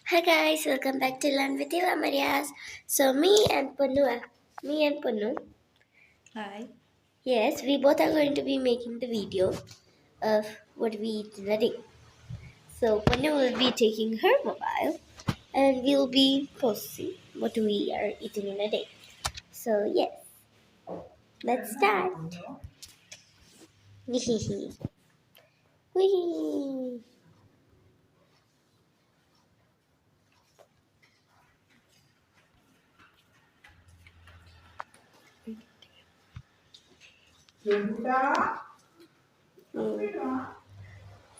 Hi guys, welcome back to Learn with Ila Marias. So me and Punnu, Hi. yes, we both are going to be making the video of what we eat in a day. So Punnu will be taking her mobile, and we'll be posting what we are eating in a day. So yes, let's start. Whee! Mm.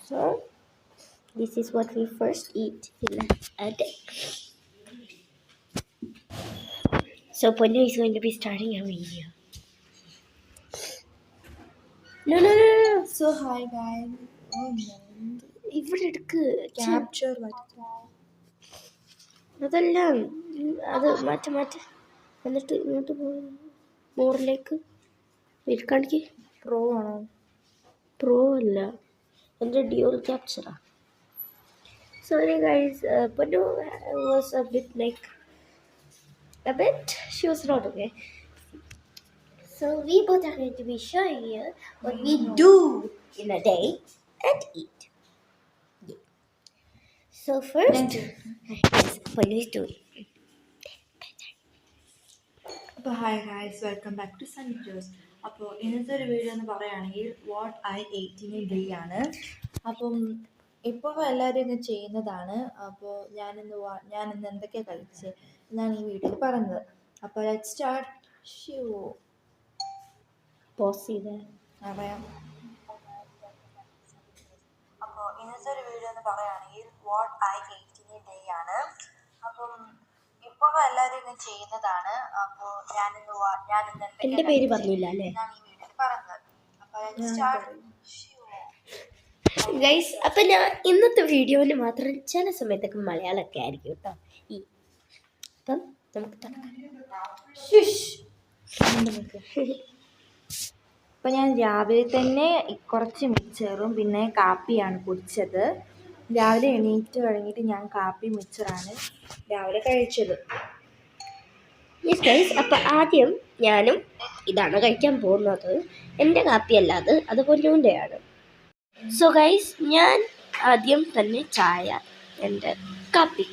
So this is what we first eat in a day. So Punnu is going to be starting a video. No. So hi guys. Oh no. ഇവിടെ എടുക്ക് Capture what? അതെല്ലാം അത് മാറ്റി എന്നിട്ട് ഇങ്ങോട്ട് മോറിലേക്ക് കാണിക്ക് Pro ആണോ? Pro അല്ല എൻ്റെ dual ക്യാപ്ചറാ sorry guys Panu was a bit she was not okay so we both are going to be showing you what we do in a day and eat yeah. So first yes Panu is doing അപ്പോൾ hi guys welcome back to sun videos. അപ്പോൾ ഇന്നത്തെ ഒരു video എന്ന് പറയുകയാണെങ്കിൽ what I ate in a day ആണ്. അപ്പം ഇപ്പോൾ എല്ലാവരും ഇന്ന് ചെയ്യുന്നതാണ്. അപ്പോൾ ഞാനിന്ന് എന്തൊക്കെയാണ് കഴിച്ചത് എന്നാണ് ഈ വീഡിയോയിൽ പറയുന്നത്. അപ്പോൾ ലെറ്റ് സ്റ്റാർട്ട്. പോസ് ചെയ്ത് പറയാം. അപ്പോൾ ഇന്നത്തെ ഒരു വീഡിയോ എന്ന് പറയുകയാണെങ്കിൽ what I ate in a day ആണ്. അപ്പം ഇപ്പോൾ എല്ലാവരും ഇന്ന് ചെയ്യുന്നതാണ്. അപ്പോൾ ഞാനിന്ന് എൻ്റെ പേര് പറഞ്ഞില്ല അല്ലേ ഞാൻ ഈ വീഡിയോയിൽ പറയുന്നത്. അപ്പോൾ സ്റ്റാർട്ട്. ഗൈസ് അപ്പം ഞാൻ ഇന്നത്തെ വീഡിയോയിൽ മാത്രം ചില സമയത്തൊക്കെ മലയാളമൊക്കെ ആയിരിക്കും കേട്ടോ ഈ അപ്പം നമുക്ക് അപ്പോൾ ഞാൻ രാവിലെ തന്നെ കുറച്ച് മിച്ചറും പിന്നെ കാപ്പിയാണ് കുടിച്ചത്. രാവിലെ എണീറ്റ് കഴിഞ്ഞിട്ട് ഞാൻ കാപ്പി മിച്ചറാണ് രാവിലെ കഴിച്ചത്. യെസ് ഗൈസ് അപ്പം ആദ്യം ഞാനും ഇതാണ് കഴിക്കാൻ പോകുന്നത് എൻ്റെ കാപ്പിയല്ല അത് പൊന്നുവിൻ്റെയാണ് സോ ഗൈസ് ഞാൻ ആദ്യം തന്നെ ചായ എൻ്റെ കാപ്പി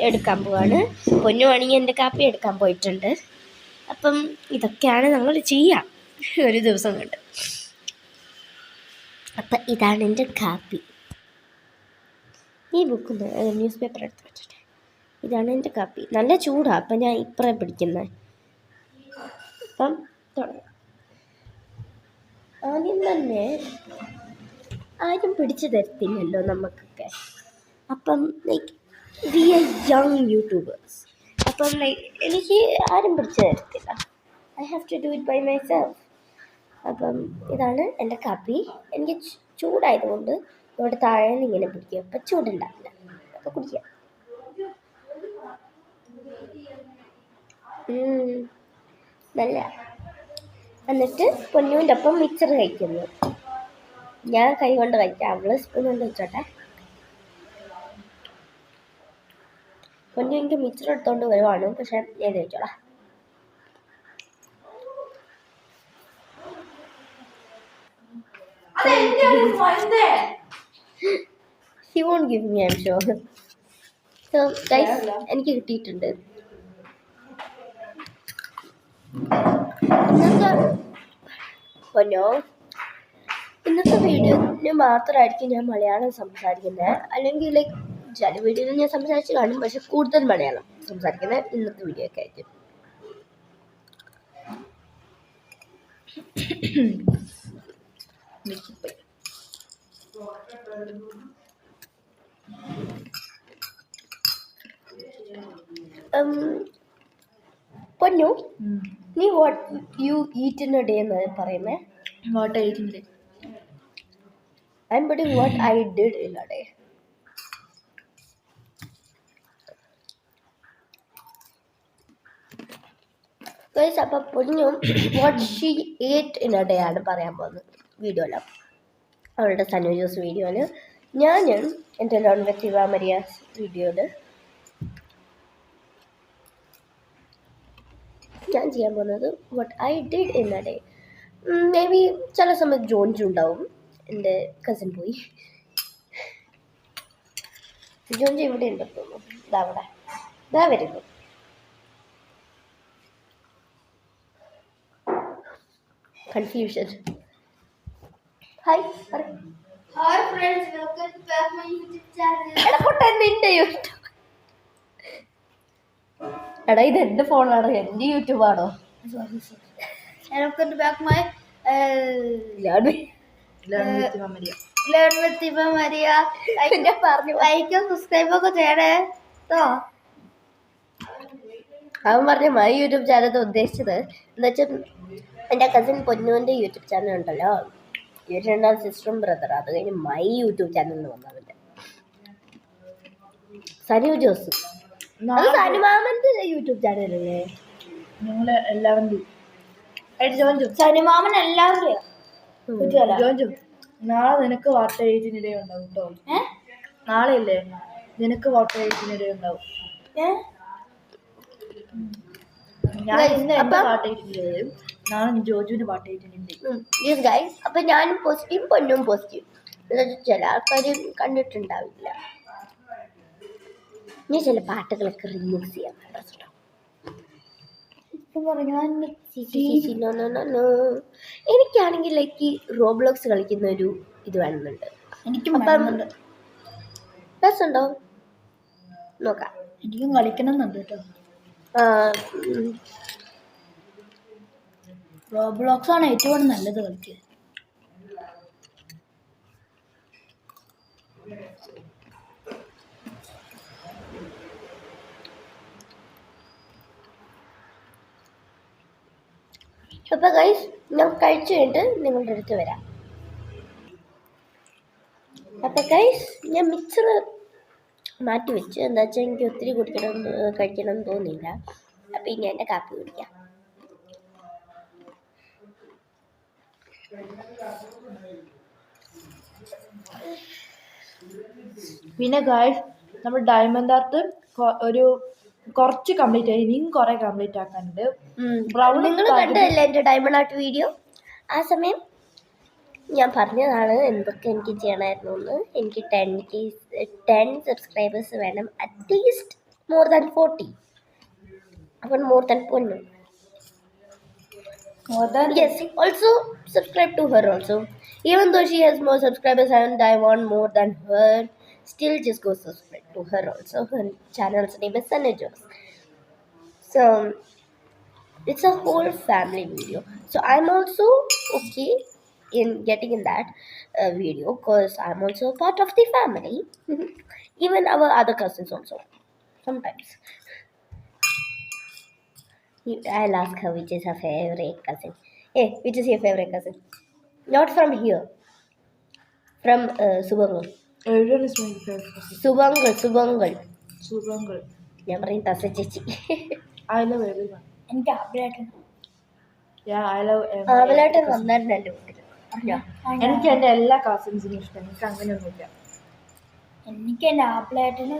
എടുക്കാൻ പോവാണ് പൊന്നുവാണെങ്കിൽ എൻ്റെ കാപ്പി എടുക്കാൻ പോയിട്ടുണ്ട് അപ്പം ഇതൊക്കെയാണ് നമ്മൾ ചെയ്യാം ഒരു ദിവസം കൊണ്ട് അപ്പം ഇതാണ് എൻ്റെ കാപ്പി ഈ ബുക്ക് ന്യൂസ് പേപ്പർ എടുത്ത് വെച്ചിട്ട് ഇതാണ് എൻ്റെ കാപ്പി നല്ല ചൂടാണ് അപ്പം ഞാൻ ഇപ്പറേ പിടിക്കുന്നത് അപ്പം തുടങ്ങാം ആദ്യം തന്നെ ആരും പിടിച്ചു തരത്തില്ലല്ലോ നമുക്കൊക്കെ അപ്പം like we are young YouTubers അപ്പം ലൈക്ക് എനിക്ക് ആരും പിടിച്ചു തരത്തില്ല I have to do it by myself അപ്പം ഇതാണ് എൻ്റെ കാപ്പി എനിക്ക് ചൂടായതുകൊണ്ട് ഇവിടെ താഴെ നിന്ന് ഇങ്ങനെ പിടിക്കും അപ്പം ചൂടുണ്ടാവില്ല അപ്പം കുടിക്കാം നല്ല എന്നിട്ട് പൊന്നുവിൻ്റെ ഒപ്പം മിക്സർ കഴിക്കുന്നു ഞാൻ കൈ കൊണ്ട് കഴിക്കാം അവള് സ്പൂൺ കൊണ്ട് വെച്ചോട്ടെ പൊന്നു എനിക്ക് മിക്സർ എടുത്തോണ്ട് വരുവാണ് പക്ഷെ ഞാൻ കഴിച്ചോളാം She won't give me, I'm sure. So guys, എനിക്ക് കിട്ടിയിട്ടുണ്ട് പൊന്നോ ഇന്നത്തെ വീഡിയോന് മാത്രമായിരിക്കും ഞാൻ മലയാളം സംസാരിക്കുന്നത് അല്ലെങ്കിൽ ലൈക്ക് ചില വീഡിയോയിൽ ഞാൻ സംസാരിച്ച് കാണും പക്ഷെ കൂടുതൽ മലയാളം സംസാരിക്കുന്നത് ഇന്നത്തെ വീഡിയോ ഒക്കെ ആയിരിക്കും പൊന്നു നീ what you eat in a day എന്ന് പറയുന്നേ what I ate in a day I'm putting what I did in a day. Guys, അപ്പം പൊന്നു വാട്ട് ഷീ ഏറ്റ് ഇൻ എ ഡേ ആണ് പറയാൻ പോകുന്നത് വീഡിയോയിൽ അവളുടെ സനു ജ്യൂസ് വീഡിയോയിൽ ഞാൻ എൻ്റെ ലോൺ വിത്ത് ഇവ മരിയാസ് വീഡിയോയിൽ ഞാൻ ചെയ്യാൻ പോകുന്നത് what I did in a day. May be ചില സമയത്ത് ജോൺജു ഉണ്ടാവും. എൻ്റെ കസിൻ പോയി. ജോൺജു ഇവിടെ ഉണ്ടെന്ന് തോന്നുന്നു. ഇതാ അവിടെ, ഇതാ വരുന്നു. Confusion. Hi hi friends, welcome to back my YouTube channel. എടാ പൊട്ടാ, നിന്റെ യൂട്യൂബ്. എടാ ഇത് എൻ്റെ ഫോണാണോ എൻ്റെ യൂട്യൂബാണോ? Welcome to back my learn with Maria. Learn with Eva Maria. ഞാൻ പറഞ്ഞു. ലൈക്കും സബ്സ്ക്രൈബ് ഒക്കെ ചെയ്യണേ കേട്ടോ. അവൻ പറഞ്ഞ മൈ യൂട്യൂബ് ചാനൽ ഉദ്ദേശിച്ചത് എന്താ വെച്ചാൽ എൻ്റെ കസിൻ പൊന്നുവിൻ്റെ യൂട്യൂബ് ചാനൽ ഉണ്ടല്ലോ, ഇവർ രണ്ടാം സിസ്റ്ററും ബ്രദർ. അത് കഴിഞ്ഞ് മൈ യൂട്യൂബ് ചാനലിൽ വന്നവൻ്റെ സനു ജോസ്. അത് സനുമാമൻ്റെ യൂട്യൂബ് ചാനലല്ലേ? നിങ്ങൾ എല്ലാവരും സനിമാമൻ എല്ലാവരും ജോഞ്ചും നാളെ നിനക്ക് വാട്ടർ ഏജിനിടെ ഉണ്ടാവും കേട്ടോ. നാളെ ഇല്ലേ നിനക്ക് വാട്ടർ ഏജിനിടെ ഉണ്ടാവും. ഞാൻ ഇന്ന് എന്റെ വാട്ടർ ഏജിനിടെ വരും, നാളെ ജോജുവിന് വാട്ടർ ഏജിനിടെ. അപ്പം ഞാനും പോസിറ്റീവ്, പൊന്നും പോസിറ്റീവ്. ചില ആൾക്കാർ കണ്ടിട്ടുണ്ടാവില്ല. ഞാൻ ചില പാട്ടുകളൊക്കെ റിമൂവ് ചെയ്യാൻ പറ്റും. എനിക്കാണെങ്കിൽ ലൈക്ക് ഈ റോബ്ലോക്സ് കളിക്കുന്ന ഒരു ഇത് വേണമെന്നുണ്ട്. എനിക്കും രസമുണ്ടോ നോക്കാം. എനിക്കും കളിക്കണം എന്നുണ്ട് കേട്ടോ. റോബ്ലോക്സ് ആണ് ഏറ്റവും നല്ലത് കളിക്കാൻ. അപ്പോൾ ഗൈസ് ഞാൻ കഴിച്ചു കഴിഞ്ഞിട്ട് നിങ്ങളുടെ അടുത്ത് വരാം. അപ്പോൾ ഗൈസ് ഞാൻ മിക്സർ മാറ്റി വെച്ച്, എന്താ വെച്ചാൽ എനിക്ക് ഒത്തിരി കഴിക്കണം എന്ന് തോന്നിയില്ല. അപ്പം ഇനി എൻ്റെ കാപ്പി കുടിക്കാം. പിന്നെ ഗായ്സ് നമ്മൾ ഡയമണ്ട് ആർട്ട് ഒരു കുറച്ച് കംപ്ലീറ്റ് ആയി, ഇനിയും കുറെ കംപ്ലീറ്റ് ആക്കാനുണ്ട്. നിങ്ങൾ കണ്ടതല്ലേ എൻ്റെ ഡയമണ്ട് ആർട്ട് വീഡിയോ? ആ സമയം ഞാൻ പറഞ്ഞതാണ് എന്തൊക്കെ എനിക്ക് ചെയ്യണമായിരുന്നു എന്ന്. എനിക്ക് 10 സബ്സ്ക്രൈബേഴ്സ് വേണം, അറ്റ്ലീസ്റ്റ് മോർ ദാൻ 40. അപ്പം മോർ ദാൻ പൊന്നു. Yes, also subscribe to her also. Even though she has more subscribers and I want more than her, still just go subscribe to her also. Her channel's name is Sunny Joss. So it's a whole family video. So I'm also okay in getting in that video because I'm also a part of the family. Even our other cousins also sometimes. I'll ask her which is her favorite cousin. Hey, which is your favorite cousin? Not from here. From Subangal. Everyone is my favorite person. Subangal. Subangal. ഞാൻ പറയും തസ ചേച്ചി. I love everyone. എനിക്ക് ആപ്പിളായിട്ട് Yeah, I love everyone. ആവലായിട്ട് വന്നായിരുന്നു എൻ്റെ വീട്ടിൽ. അറിഞ്ഞോ? എനിക്ക് എൻ്റെ എല്ലാ കസിൻസിനും ഇഷ്ടം, എനിക്ക് അങ്ങനെയൊന്നുമില്ല. എനിക്ക് എൻ്റെ ആപ്പിളായിട്ടിന്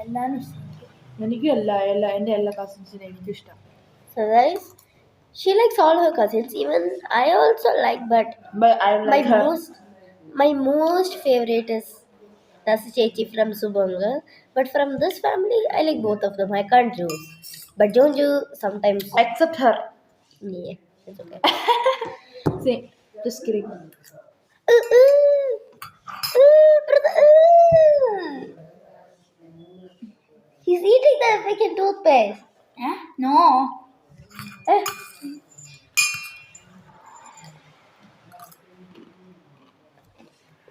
എന്താണ് ഇഷ്ടം. എനിക്കും എൻ്റെ എല്ലാ കസിൻസിനും എനിക്കും ഇഷ്ടം. So guys, she likes all her cousins. Even I also like, but I like her. my most favorite is Tasa Chechi from Subanga. But from this family, I like both of them. I can't choose. But Jonju sometimes. Except her. Yeah, it's okay. See, just kidding. Brother. He's eating the freaking toothpaste. No.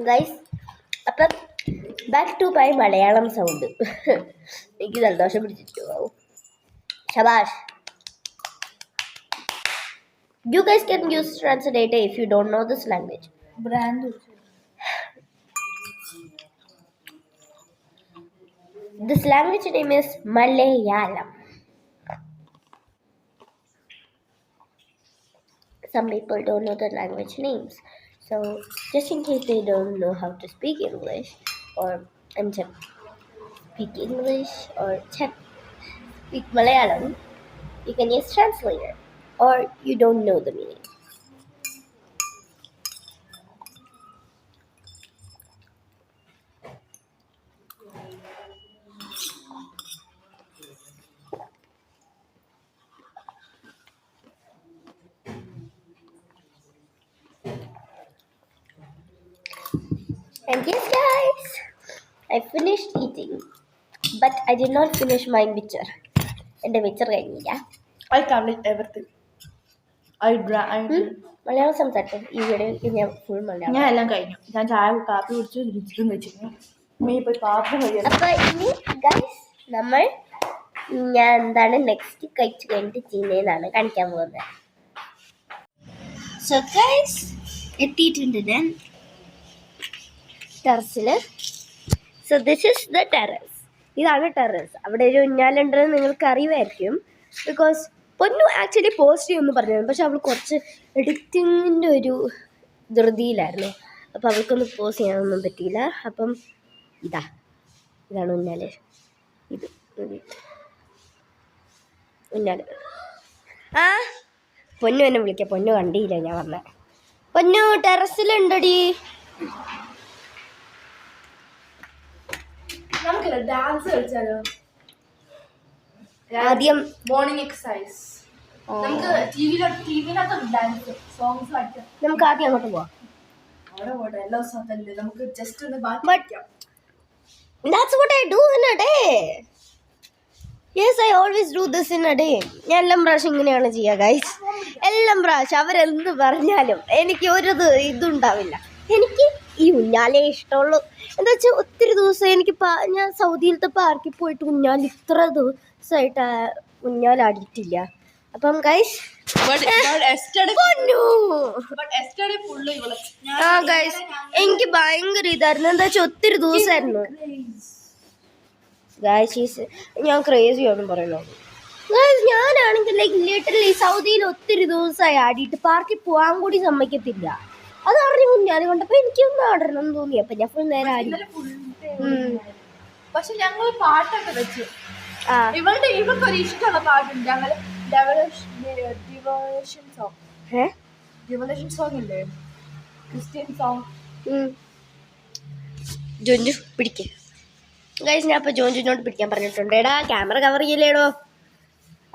Guys അപ്പം back to my Malayalam sound. എനിക്ക് ജലദോഷം പിടിച്ചിട്ടുണ്ടാവും. ശബാഷ്. You guys can use translator if you don't know this language. Brand This language name is Malayalam. Some people don't know the language names. So just in case they don't know how to speak English, or speak English or speak Malayalam, you can use translator, or you don't know the meaning. And yes, guys, I finished eating, but I did not finish my mixture. എൻ്റെ മിച്ചർ കഴിഞ്ഞില്ല. I covered everything. Malayalam സംസാരിച്ചു ഈ വീഡിയോയ്ക്ക് ഞാൻ full Malayalam. ഞാൻ എല്ലാം കഴിഞ്ഞു. ഞാൻ ചായ കാപ്പി കുടിച്ചു തിരിച്ചിട്ടും വെച്ചിരുന്നു. പോയി പാത്രം കഴിയാം. അപ്പൊ ഇനി ഗൈസ് ഞാൻ എന്താണ് നെക്സ്റ്റ് കഴിച്ച് കഴിഞ്ഞിട്ട് ചെയ്യുന്നതെന്നാണ് കാണിക്കാൻ പോകുന്നത്. സോ ഗൈസ് എത്തിയിട്ടുണ്ട് ഞാൻ ടെറസിൽ. So this is the terrace. ഇതാണ് ടെറസ്. അവിടെ ഒരു ഊഞ്ഞാലുണ്ടെന്ന് നിങ്ങൾക്ക് അറിയുമായിരിക്കും. ബിക്കോസ് പൊന്നു ആക്ച്വലി പോസ്റ്റ് ചെയ്യുമെന്ന് പറഞ്ഞിരുന്നു, പക്ഷെ അവൾ കുറച്ച് എഡിറ്റിങ്ങിൻ്റെ ഒരു ധൃതിയിലായിരുന്നു. അപ്പോൾ അവൾക്കൊന്നും പോസ്റ്റ് ചെയ്യാനൊന്നും പറ്റിയില്ല. അപ്പം ഇതാണ് ഊഞ്ഞാല്. ഇത് ഊഞ്ഞാല്. പൊന്നു എന്നെ വിളിക്കാം. പൊന്നു കണ്ടില്ല ഞാൻ വന്ന. പൊന്നു ടെറസിലുണ്ടടി. നമുക്കല്ല ഡാൻസ് കളിച്ചാലോ? ആദ്യം മോർണിംഗ് എക്സസൈസ്. നമുക്ക് ടിവിയിലൊക്കെ ഡാൻസ് സോങ്സ് കളിക്കാം. നമുക്ക് ആദ്യം അങ്ങോട്ട് പോവാം. അവിടെ പോട്ടെ, എല്ലാ ദിവസമല്ലേ നമുക്ക് ജസ്റ്റ് ഒന്ന് But that's what I do in a day. Yes, I always do this in a day. ഞാൻ എല്ലാം പ്രാവശ്യം ഇങ്ങനെയാണ് ചെയ്യുക ഗൈസ്. എല്ലാം പ്രാവശ്യം അവരെന്ത് പറഞ്ഞാലും എനിക്ക് ഒരു ഇതുണ്ടാവില്ല. എനിക്ക് ഈ ഊഞ്ഞാലേ ഇഷ്ടമുള്ളൂ. എന്താ വെച്ചാൽ ഒത്തിരി ദിവസം ഞാൻ സൗദിയിലത്തെ പാർക്കിൽ പോയിട്ട് ഊഞ്ഞാൽ ഇത്ര ദിവസമായിട്ട് ഊഞ്ഞാലാടിയിട്ടില്ല. അപ്പം ഗൈസ് ഗൈസ് എനിക്ക് ഭയങ്കര ഇതായിരുന്നു. എന്താ വെച്ചാൽ ഒത്തിരി ദിവസമായിരുന്നു ഗൈസ്. ഞാൻ ക്രേസിയാണെന്ന് പറയുന്നത് ഗൈസ്. ഞാനാണെങ്കിൽ ലിറ്ററലി സൗദിയിൽ ഒത്തിരി ദിവസമായി ആടിയിട്ട് പാർക്കിൽ പോകാൻ കൂടി സമ്മതിക്കത്തില്ല. അത് അറിഞ്ഞു ഊഞ്ഞാൽ കൊണ്ടപ്പോൾ എനിക്കൊന്നും ആടണം എന്ന് തോന്നി. അപ്പം ഞാൻ ഫുൾ നേരം ആടി. പക്ഷെ ഞങ്ങൾ പാട്ടൊക്കെ വെച്ചു. ഇവൾക്കൊരു ഇഷ്ടമുള്ള പാട്ടുണ്ട്. ഞങ്ങൾ ഡിവോഷൻ സോങ് ഇല്ലേ, ക്രിസ്ത്യൻ സോങ്. ജോഞ്ചു പിടിക്കേ ഗൈസ്. ഞാൻ ഇപ്പോൾ ജോഞ്ചുനോട് പിടിക്കാൻ പറഞ്ഞിട്ടുണ്ട്. എടാ ക്യാമറ കവർ ചെയ്യില്ലേടോ.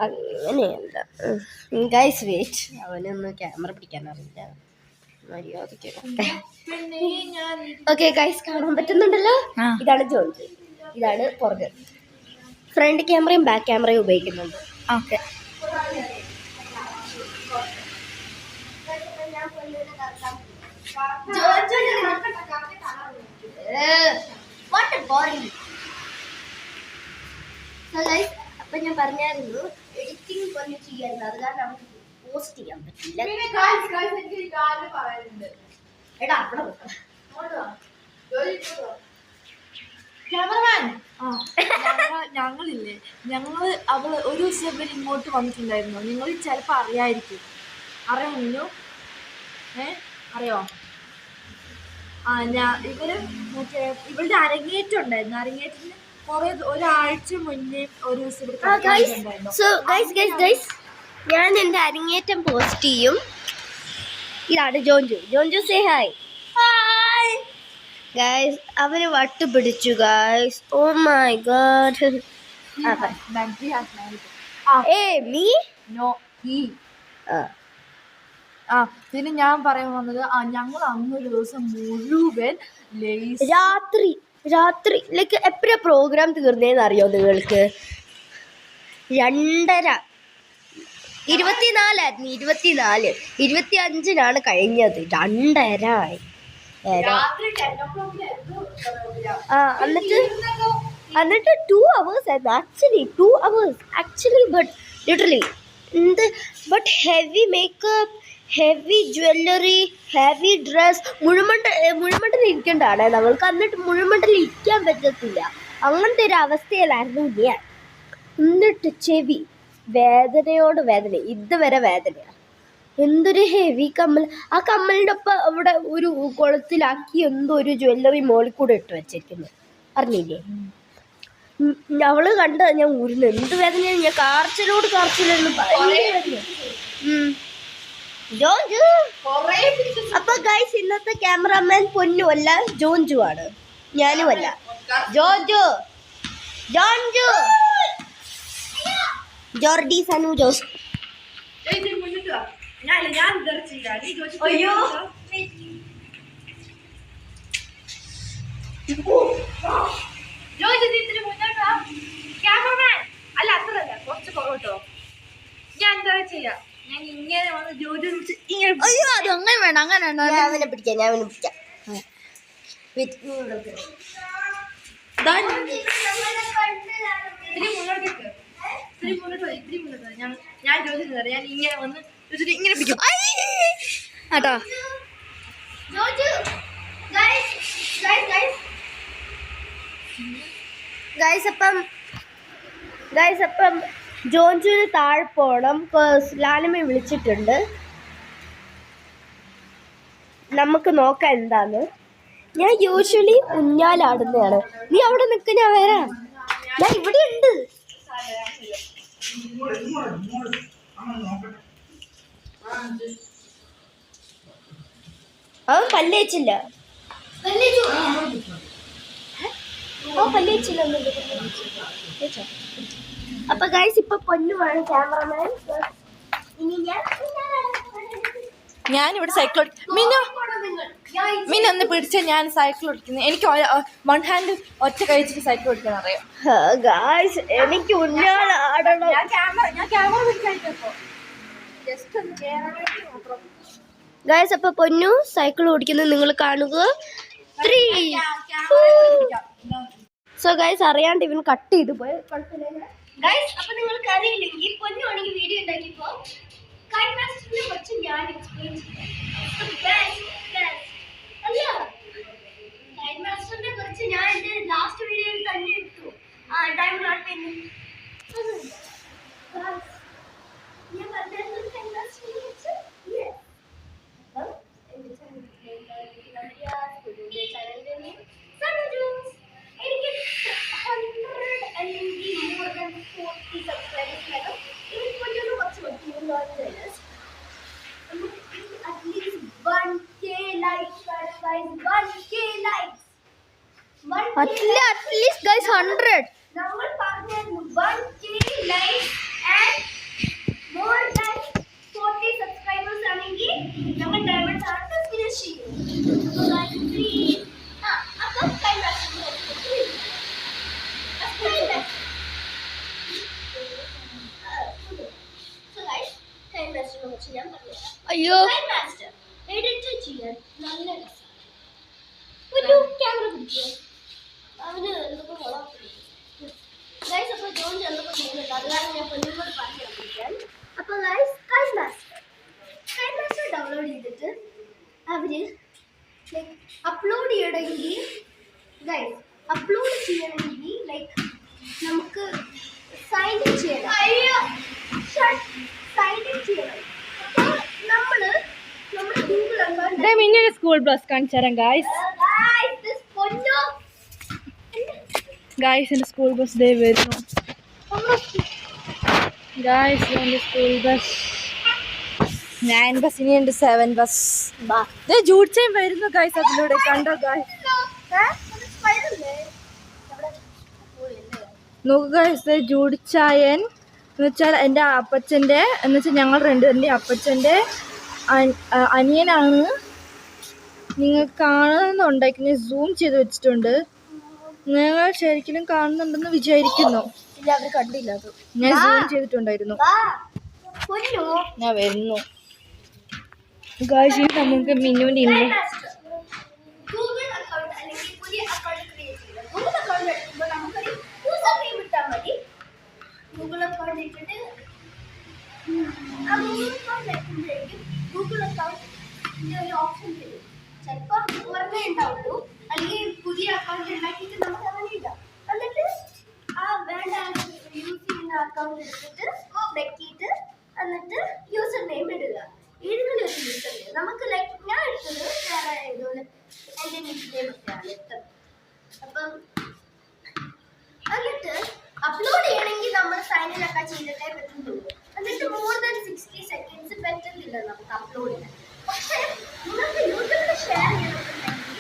അങ്ങനെയല്ല ഗൈസ്, വെയിറ്റ്. അവനൊന്ന് ക്യാമറ പിടിക്കാൻ അറിയില്ല. മര്യാദയ്ക്ക് ഓക്കെ ഗൈസ്, കാണാൻ പറ്റുന്നുണ്ടല്ലോ. ഇതാണ് ജോഞ്ചു, ഇതാണ് പുറകെ. ഫ്രണ്ട് ക്യാമറയും ബാക്ക് ക്യാമറയും ഉപയോഗിക്കുന്നുണ്ട്. ഓക്കെ. അപ്പൊ ഞാൻ പറഞ്ഞായിരുന്നു എഡിറ്റിംഗ് പോലെ ചെയ്യായിരുന്നു. അത് കാരണം നമുക്ക് പോസ്റ്റ് ചെയ്യാൻ പറ്റില്ല. എടാ ക്യാമറമാൻ, ഞങ്ങളില്ലേ, അവള് ഒരു ദിവസം ഇങ്ങോട്ട് വന്നിട്ടുണ്ടായിരുന്നു. നിങ്ങൾ ചിലപ്പോൾ അറിയായിരിക്കും. അറിയാമോ? അറിയോ? ഇവളുടെ അരങ്ങേറ്റം ഉണ്ടായിരുന്നു. അരങ്ങേറ്റത്തിന് ഒരാഴ്ച മുന്നേ ഒരു ദിവസം ഞാൻ എൻ്റെ അരങ്ങേറ്റം പോസ്റ്റ് ചെയ്യും. ഇതാണ് ജോഞ്ചു സേ ഹായ്. ഗൈസ് അവന് വട്ട് പിടിച്ചു ഗൈസ്. Oh my God. പിന്നെ ഞാൻ പറയാൻ വന്നത്, ഞങ്ങൾ അന്നൊരു ദിവസം മുഴുവൻ രാത്രി ലൈക്ക് എപ്പോഴാ പ്രോഗ്രാം തീർന്നേന്ന് അറിയോ നിങ്ങൾക്ക്? 2:30. 24 25 കഴിഞ്ഞത്. 2:30 ആയി. എന്നിട്ട് 2 hours ആയിരുന്നു. Actually 2 hours but literally but heavy makeup, heavy jewelry, heavy dress, മുഴുമണ്ടൽ ഇരിക്കേണ്ടതാണ് നമ്മൾക്ക്. എന്നിട്ട് മുഴുമണ്ടൽ ഇരിക്കാൻ പറ്റത്തില്ല. അങ്ങനത്തെ ഒരു അവസ്ഥയിലായിരുന്നു ഞാൻ. എന്നിട്ട് ചെവി വേദന, ഇതുവരെ വേദനയാണ്. എന്തൊരു ഹെവി കമ്മൽ. ആ കമ്മലിൻ്റെ ഒപ്പം അവിടെ ഒരു കുളത്തിലാക്കി എന്തോ ഒരു ജ്വല്ലറി മോളിൽ കൂടെ ഇട്ട് വെച്ചേക്കുന്നു, അറിഞ്ഞില്ലേ? അവള് കണ്ട ഞാൻ ഊരുന്നു, എന്ത് വേദന, ഞാൻ കാർച്ചിലോട് പറയുന്നു. ജോഞ്ചു. അപ്പൊ ഗൈസ്, ഇന്നത്തെ ക്യാമറാമാൻ പൊന്നു അല്ല, ജോഞ്ചു ആണ്, ഞാനും അല്ല. ജോഞ്ചു, ജോഞ്ചു, ജോർഡി സനു ജോസ്. അയ്യോ, അല്ല അത്രല്ല, കുറച്ച് പുറകോട്ടോ. ഞാൻ എന്താ ചെയ്യാ, ഞാൻ ഇങ്ങനെ വന്ന് ജോജു ഇങ്ങനെ. അയ്യോ, അത് അങ്ങനെ വേണ്ട, അങ്ങനെ വേണ്ട. ഞാൻ അവനെ പിടിക്കാം. ഞാൻ ജോജു ഞാൻ ഇങ്ങനെ വന്ന് ഇങ്ങനെ പിടിക്കും കേട്ടോ. ഗൈസ് അപ്പം ജോഞ്ചുവിന് താഴെ പോകണം. ലാലമ്മ വിളിച്ചിട്ടുണ്ട്, നമുക്ക് നോക്കാം എന്താന്ന്. ഞാൻ യൂഷ്വലി ഊഞ്ഞാലാടുന്നതാണ്. നീ അവിടെ നിൽക്ക്, ഞാൻ വരാം. ഞാൻ ഇവിടെ ഉണ്ട്. അവൻ പല്ലേച്ചില്ല. അപ്പൊ ഗൈസ്, ഇപ്പൊ പൊന്നുമാണ് ക്യാമറമാൻ. ഇനി ഞാനിവിടെ സൈക്കിൾ മീനൊന്ന് പിടിച്ച ഞാൻ സൈക്കിൾ ഓടിക്കുന്നത്. എനിക്ക് വൺ ഹാൻഡ് ഒറ്റ കഴിച്ചിട്ട് സൈക്കിൾ ഓടിക്കാൻ അറിയാം. ഗൈസ്, എനിക്ക് ഊഞ്ഞാലാടണം. ഞാൻ ക്യാമറ പിടിച്ചപ്പോ ജസ്റ്റ് ഒന്ന് കേറാൻ വേണ്ടി മാത്രം. ഗൈസ്, അപ്പൊ പൊന്നു സൈക്കിൾ ഓടിക്കുന്നത് നിങ്ങൾ കാണുക. 3. സോ ഗൈസ്, അറിയാണ്ട് ഇവൻ കട്ട് ചെയ്ത് പോയി. ഗൈസ്, അപ്പൊ നിങ്ങൾക്ക് അറിയില്ലെങ്കിൽ പൊന്നു ആണെങ്കിൽ വീഡിയോ ഉണ്ടാക്കിയപ്പോ കുറച്ച് ഞാൻ എക്സ്പ്ലെയിൻ ചെയ്യാം. കുറിച്ച് ഞാൻ എന്റെ ലാസ്റ്റ് വീഡിയോയിൽ തന്നെ ഇട്ടു. ഡയമണ്ട് ആർട്ട് പെയിന്റിംഗ് ഞാൻ at least guys 100. നമ്മൾ പറഞ്ഞായിരുന്നു 1K likes and more than 40 subscribers ആണെങ്കിൽ നമ്മൾ ഡയമണ്ട് ആർട്ട് ഫിനിഷ് ചെയ്യും. So guys, please അപ്പോൾ ഞാൻ പറഞ്ഞു. അയ്യോ, എഡിറ്റ് ചെയ്യാൻ നല്ല രസം. ഒരു ക്യാമറ പിടിച്ചോ, അവന് എന്തൊക്കെ കൊള്ളാം. ഗൈസ്, അപ്പോൾ ജോൺ ചെന്നപ്പോൾ ചെയ്യുന്നുണ്ട്, അത് കാരണം ഞാൻ പൊന്നുകൂടെ പറഞ്ഞു പിടിക്കാൻ. അപ്പോൾ ഗൈസ്, കൈൻ മാസ്റ്റർ ഡൗൺലോഡ് ചെയ്തിട്ട് അവർ ലൈക്ക് അപ്ലോഡ് ചെയ്യണമെങ്കിൽ ലൈക്ക് നമുക്ക് സൈൻ ഇൻ ചെയ്യണം. അപ്പോൾ നമ്മൾ നമ്മുടെ ഗൂഗിൾ അക്കൗണ്ട് മിന്നിയുടെ സ്കൂൾ ബസ് കാണിച്ചു തരാം ഗായ്സ്. ഗായ്സ്, എൻ്റെ സ്കൂൾ ബസ് ദേ വരുന്നു. ഗായ്സ്, എൻ്റെ സ്കൂൾ ബസ് 9 ബസ്, ഇനി ഉണ്ട് 7 ബസ്. ജൂഡ് ചെയിൻ വരുന്നു ഗായ്സ്, അതിലൂടെ കണ്ടോ ഗായ്സ്? നോക്കൂ ഗായ്സ്, ജൂഡ് ചായൻ എന്ന് വെച്ചാൽ എൻ്റെ അപ്പച്ചൻ്റെ, എന്ന് വെച്ചാൽ ഞങ്ങൾ രണ്ടുപേരുടെ അപ്പച്ചൻ്റെ അനിയനാണ്. നിങ്ങൾ കാണുന്നുണ്ടാക്കി സൂം ചെയ്ത് വെച്ചിട്ടുണ്ട്. നിങ്ങൾ ശരിക്കും കാണുന്നുണ്ടെന്ന് വിചാരിക്കുന്നു. അവർ കണ്ടില്ല, അത് ഞാൻ സൂം ചെയ്തിട്ടുണ്ടായിരുന്നു. ഞാൻ വരുന്നു ഗായ്സ്. നമുക്ക് മിന്നുവിൻ്റെ ഗൂഗിൾ അക്കൗണ്ട് അല്ലെങ്കിൽ പുതിയ അക്കൗണ്ട് ക്രിയേറ്റ് ചെയ്യുക. ഗൂഗിൾ അക്കൗണ്ട് എടുക്കുമ്പോൾ നമുക്കൊരു യൂസർ നെയിം ഇട്ടാൽ മതി. ഗൂഗിൾ അക്കൗണ്ട് ഇട്ടിട്ട് ആ ഗൂഗിൾ അക്കൗണ്ട് എടുക്കുമ്പോഴേക്കും ഗൂഗിൾ അക്കൗണ്ടിൻ്റെ ഒരു ഓപ്ഷൻ തരും. ചിലപ്പോൾ ഒരെണ്ണേ ഉണ്ടാവുള്ളൂ, അല്ലെങ്കിൽ പുതിയ അക്കൗണ്ട് ഉണ്ടാക്കിയിട്ട് നമുക്ക് അങ്ങനെ ഇടാം. എന്നിട്ട് ആ വേണ്ട യൂസ് ചെയ്യുന്ന അക്കൗണ്ട് എടുത്തിട്ട് നെക്കിയിട്ട് എന്നിട്ട് യൂസർ നെയിം ഇടുക. ഏതെങ്കിലും ഒരു ലിസ്റ്റ് നമുക്ക് ലൈക്ക് ഞാൻ എടുത്തത് വേറെ ഇതുപോലെ എൻ്റെ നിക്കിനെ പറ്റിയാണ് എടുത്തത്. അപ്പം എന്നിട്ട് അപ്ലോഡ് ചെയ്യണമെങ്കിൽ നമ്മൾ സൈനിലൊക്കെ ചെയ്തിട്ടേ പറ്റുന്നുള്ളൂ. എന്നിട്ട് മോർ ദാൻ 60 സെക്കൻഡ്സ് പറ്റുന്നില്ല നമുക്ക് അപ്ലോഡ് ചെയ്യാൻ. പക്ഷേ നിങ്ങൾക്ക് യൂട്യൂബിൽ ഷെയർ ചെയ്യണമെന്നുണ്ടെങ്കിൽ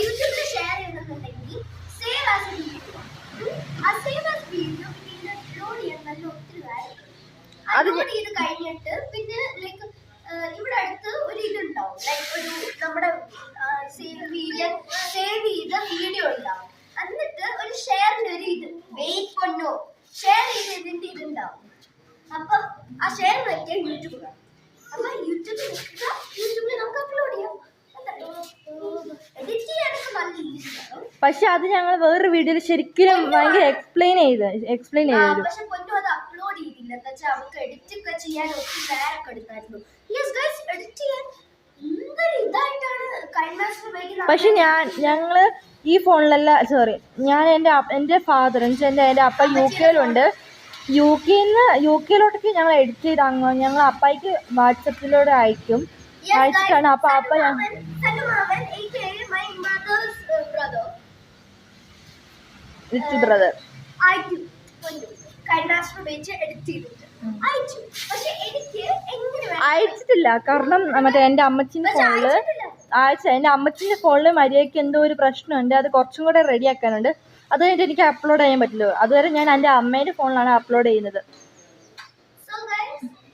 യൂട്യൂബിൽ ഷെയർ ചെയ്യണമെന്നുണ്ടെങ്കിൽ സേവ് ആസ് എ വീഡിയോ. ആ സേവ് ആസ് വീഡിയോ പിന്നെ അപ്ലോഡ് ചെയ്യാൻ നല്ല ഒത്തിരി കാര്യം. അപ്ലോഡ് ചെയ്ത് കഴിഞ്ഞിട്ട് പിന്നെ ലൈക്ക് ഇവിടെ അടുത്ത് ഒരു ഇതുണ്ടാവും, ലൈക്ക് ഒരു നമ്മുടെ സേവ് ചെയ്ത വീഡിയോ ഉണ്ടാവും. എന്നിട്ട് ഒരു ഷെയറിന്റെ ഒരു ഇത് വെയിറ്റ് കൊണ്ടോ ഷെയർ ചെയ്ത് ഇതിന്റെ ഇതുണ്ടാവും. അപ്പം ആ ഷെയർ വയ്ക്കാൻ യൂട്യൂബ് കാണും. അപ്പൊ യൂട്യൂബിൽ നമുക്ക് അപ്ലോഡ് ചെയ്യാം. എഡിറ്റ് ചെയ്യാനൊക്കെ നല്ല ഈസിയാണ്. പക്ഷെ അത് ഞങ്ങൾ വേറൊരു വീഡിയോയിൽ ശരിക്കും ഭയങ്കര എക്സ്പ്ലെയിൻ ചെയ്തു. പക്ഷെ പൊന്നു അത് അപ്ലോഡ് ചെയ്തില്ല. എന്താ വെച്ചാൽ അവർക്ക് എഡിറ്റ് ഒക്കെ ചെയ്യാൻ ഒത്തിരി നേരമൊക്കെ എടുത്തായിരുന്നു. എഡിറ്റ് ചെയ്യാൻ എന്തൊരു ഇതായിട്ടാണ് കൈമാസ്റ്റർ ഉപയോഗിക്കുന്നത്. പക്ഷെ ഞങ്ങള് ഈ ഫോണിലല്ല, സോറി, ഞാൻ എൻ്റെ ഫാദർ എൻ്റെ അപ്പ UK-യിലുണ്ട്. UK-യിലോട്ടേക്ക് ഞങ്ങൾ എഡിറ്റ് ചെയ്ത് ഞങ്ങൾ അപ്പായിക്ക് വാട്സപ്പിലൂടെ അയച്ചിട്ടാണ്. അപ്പൊ അപ്പ റിച്ച് ബ്രദർ അയച്ചിട്ടില്ല. കാരണം മറ്റേ എൻ്റെ അമ്മച്ചിൻ്റെ ഫോണില് മര്യാദയ്ക്ക് എന്തോ ഒരു പ്രശ്നമുണ്ട്. അത് കുറച്ചും കൂടെ റെഡിയാക്കാനുണ്ട്. അത് കഴിഞ്ഞിട്ട് എനിക്ക് അപ്ലോഡ് ചെയ്യാൻ പറ്റില്ല. അതുവരെ ഞാൻ എൻ്റെ അമ്മേൻ്റെ ഫോണിലാണ് അപ്ലോഡ് ചെയ്യുന്നത്.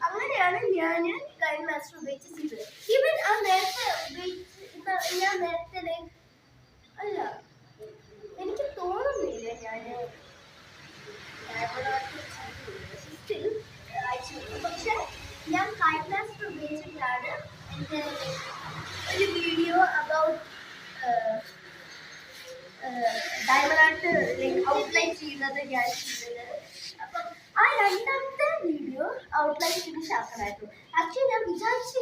അങ്ങനെയാണ് ഞാൻ കൈമാസ്റ്റർ ഉപയോഗിച്ച് ചെയ്തത്. ഈവൻ ഞാൻ നേരത്തെ അല്ല എനിക്ക് തോന്നുന്നില്ല ഞാൻ പക്ഷെ ഞാൻ കൈമാസ്റ്റർ ഉപയോഗിച്ചിട്ടാണ് എൻ്റെ ഒരു video about diamond art like outline ചെയ്യുന്നത് ഞാൻ ചെയ്തത്. അപ്പം ആ രണ്ടാമത്തെ വീഡിയോ ഔട്ട്ലൈൻ ഫിനിഷ് ആക്കണമായിരുന്നു. ആക്ച്വലി ഞാൻ വിചാരിച്ചു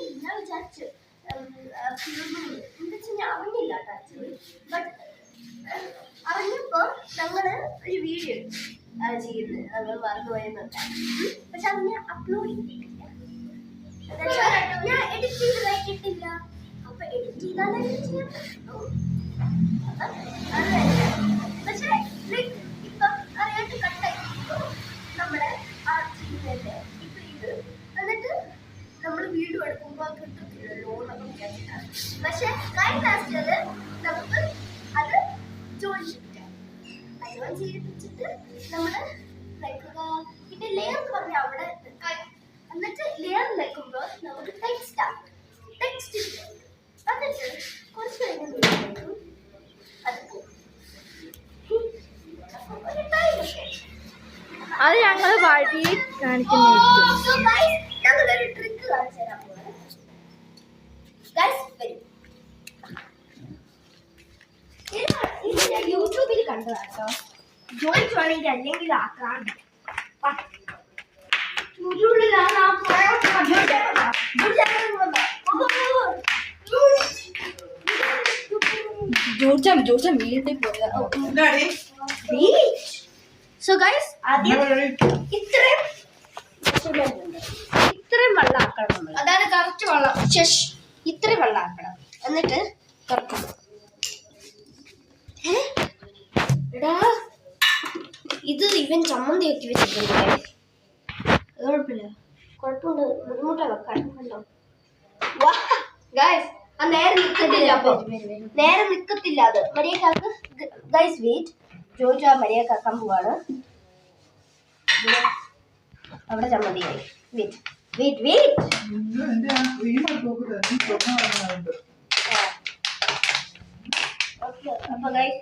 ഞാൻ അറിഞ്ഞില്ല ആക്ച്വലി. ബട്ട് അറിഞ്ഞപ്പോൾ ഞങ്ങൾ ഒരു വീഡിയോ ചെയ്ത് അത് മറന്നുപോയെന്നൊക്കെ. പക്ഷെ അത് ഞാൻ അപ്ലോഡ് ചെയ്തിട്ടില്ല. ഞാൻ എഡിറ്റ് ചെയ്ത് കഴിഞ്ഞിട്ടില്ല. അപ്പൊ എഡിറ്റ് ചെയ്താലേ ചെയ്യാൻ പറ്റുള്ളൂ. പക്ഷെ ഇപ്പൊ അറിയാണ്ട് കട്ടായി നമ്മുടെ ആ ചെയ്യുന്നതിന്റെ ഇപ്പൊ ഇത് എന്നിട്ട് നമ്മൾ വീഡിയോ എടുക്കുമ്പോൾ കിട്ടത്തില്ലല്ലോ എന്നൊക്കെ വിചാരിച്ചിട്ടാണ്. പക്ഷെ കൈമാസ്റ്ററിൽ നമുക്ക് അത് ജോയിൻ ചെയ്യാം. ജോയിൻ ചെയ്യിപ്പിച്ചിട്ട് നമ്മള് പിന്നെ ലെയർ എന്ന് പറഞ്ഞാൽ അവിടെ എന്നിട്ട് ലെയർ വെക്കുമ്പോൾ നമുക്ക് ടെക്സ്റ്റ് എന്നിട്ട് കുറച്ച് കഴിഞ്ഞ് അത് പോകും. അത് ഞങ്ങൾ വഴി കാണിക്കുന്നതായിരിക്കും. ഞങ്ങളൊരു ട്രിക്ക് കാണിച്ചു തരാൻ പോവാണ്. ഇത് ഞാൻ യൂട്യൂബിൽ കണ്ടതാട്ടോ. ജോയിച്ച് വേണമെങ്കിൽ അല്ലെങ്കിൽ ആക്കാം. സോ ഗൈസ് ആദ്യം ഇത്രയും വെള്ളം ആക്കണം നമ്മൾ. അതാണ് കറക്റ്റ് വെള്ളം. ഇത്രയും വെള്ളം ആക്കണം. എന്നിട്ട് തുറക്കണം. ഇത് ഇവൻ ചമ്മന്തി ഒക്കെ വെച്ചിട്ടുണ്ട്. കുഴപ്പമുണ്ട്, ബുദ്ധിമുട്ടാ വെക്കാൻ. കണ്ടോ ഗൈസ്, ആ നേരെ നിൽക്കത്തില്ല. അപ്പൊ നേരെ നിൽക്കത്തില്ല അത്. മര്യാദക്കാക്ക് ഗൈസ് വെയിറ്റ്. ജോജു ആ മര്യാദക്കാക്കാൻ പോവാണ്. അവിടെ ചമ്മന്തിയായി. വെയിറ്റ് അപ്പൊ guys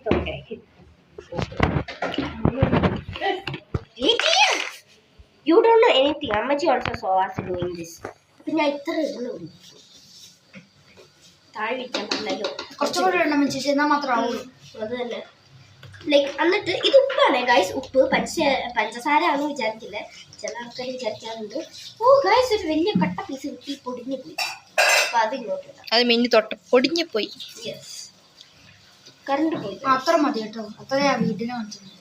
you don't know anything. Ammachi also saw us doing this. അപ്പൊ ഞാൻ ഇത്ര ഇടുന്നു. താഴെ വയ്ക്കാൻ പറ്റില്ലല്ലോ. കുറച്ചുകൂടെ എണ്ണം വെച്ചിട്ട് എന്നാൽ മാത്രമാവുള്ളൂ. അത് തന്നെ. ലൈക്ക് എന്നിട്ട് ഇത് ഉപ്പാണ് ഗൈസ്. ഉപ്പ് പഞ്ചസാര ആണെന്ന് വിചാരിക്കില്ല. ചില ആൾക്കാർ വിചാരിക്കാറുണ്ട്. ഓ ഗൈസ്, ഒരു വലിയ കട്ട പീസ് കിട്ടി പൊടിഞ്ഞു പോയി. അപ്പൊ അത് ഇങ്ങോട്ട് ഇടാം. അത് മിന്നി തൊട്ട് പൊടിഞ്ഞു പോയി. യെസ്, കറണ്ട് പോയി. അത്ര മതി കേട്ടോ. അത്രയാ വീട്ടിന് മനസ്സിലായി.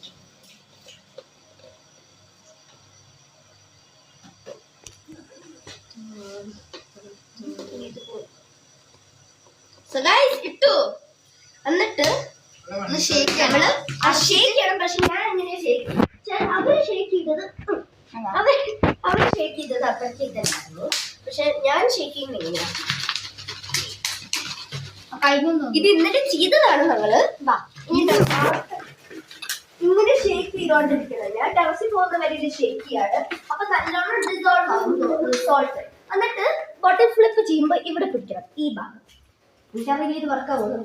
ഇട്ടു. എന്നിട്ട് ഷേക്ക് ചെയ്യണം. പക്ഷെ ഞാൻ എങ്ങനെയാ ഷേക്ക് അവര് ഷേക്ക് ചെയ്തത് അവര് ഷേക്ക് ചെയ്തത് അപ്പഴത്തേക്കായിരുന്നു. പക്ഷെ ഞാൻ ഷേക്ക് ചെയ്യുന്ന എങ്ങനെയാ ഇത് ഇന്നലെ ചെയ്തതാണ് ഞങ്ങള്. ഇങ്ങനെ ഷേക്ക് ചെയ്തോണ്ടിരിക്കുന്നത്. ഞാൻ ടെറസിൽ പോകുന്ന വരെ ഇത് ഷേക്ക് ചെയ്യാണ്. അപ്പൊ നല്ലോണം ഡിസോൾവ് ആവും സോൾട്ട്. എന്നിട്ട് ബോട്ടിൽ ഫ്ലിപ്പ് ചെയ്യുമ്പോ ഇവിടെ പിടിക്കണം ഈ ഭാഗം. എനിക്കറിയില്ല ഇത് വർക്കാവുന്നു.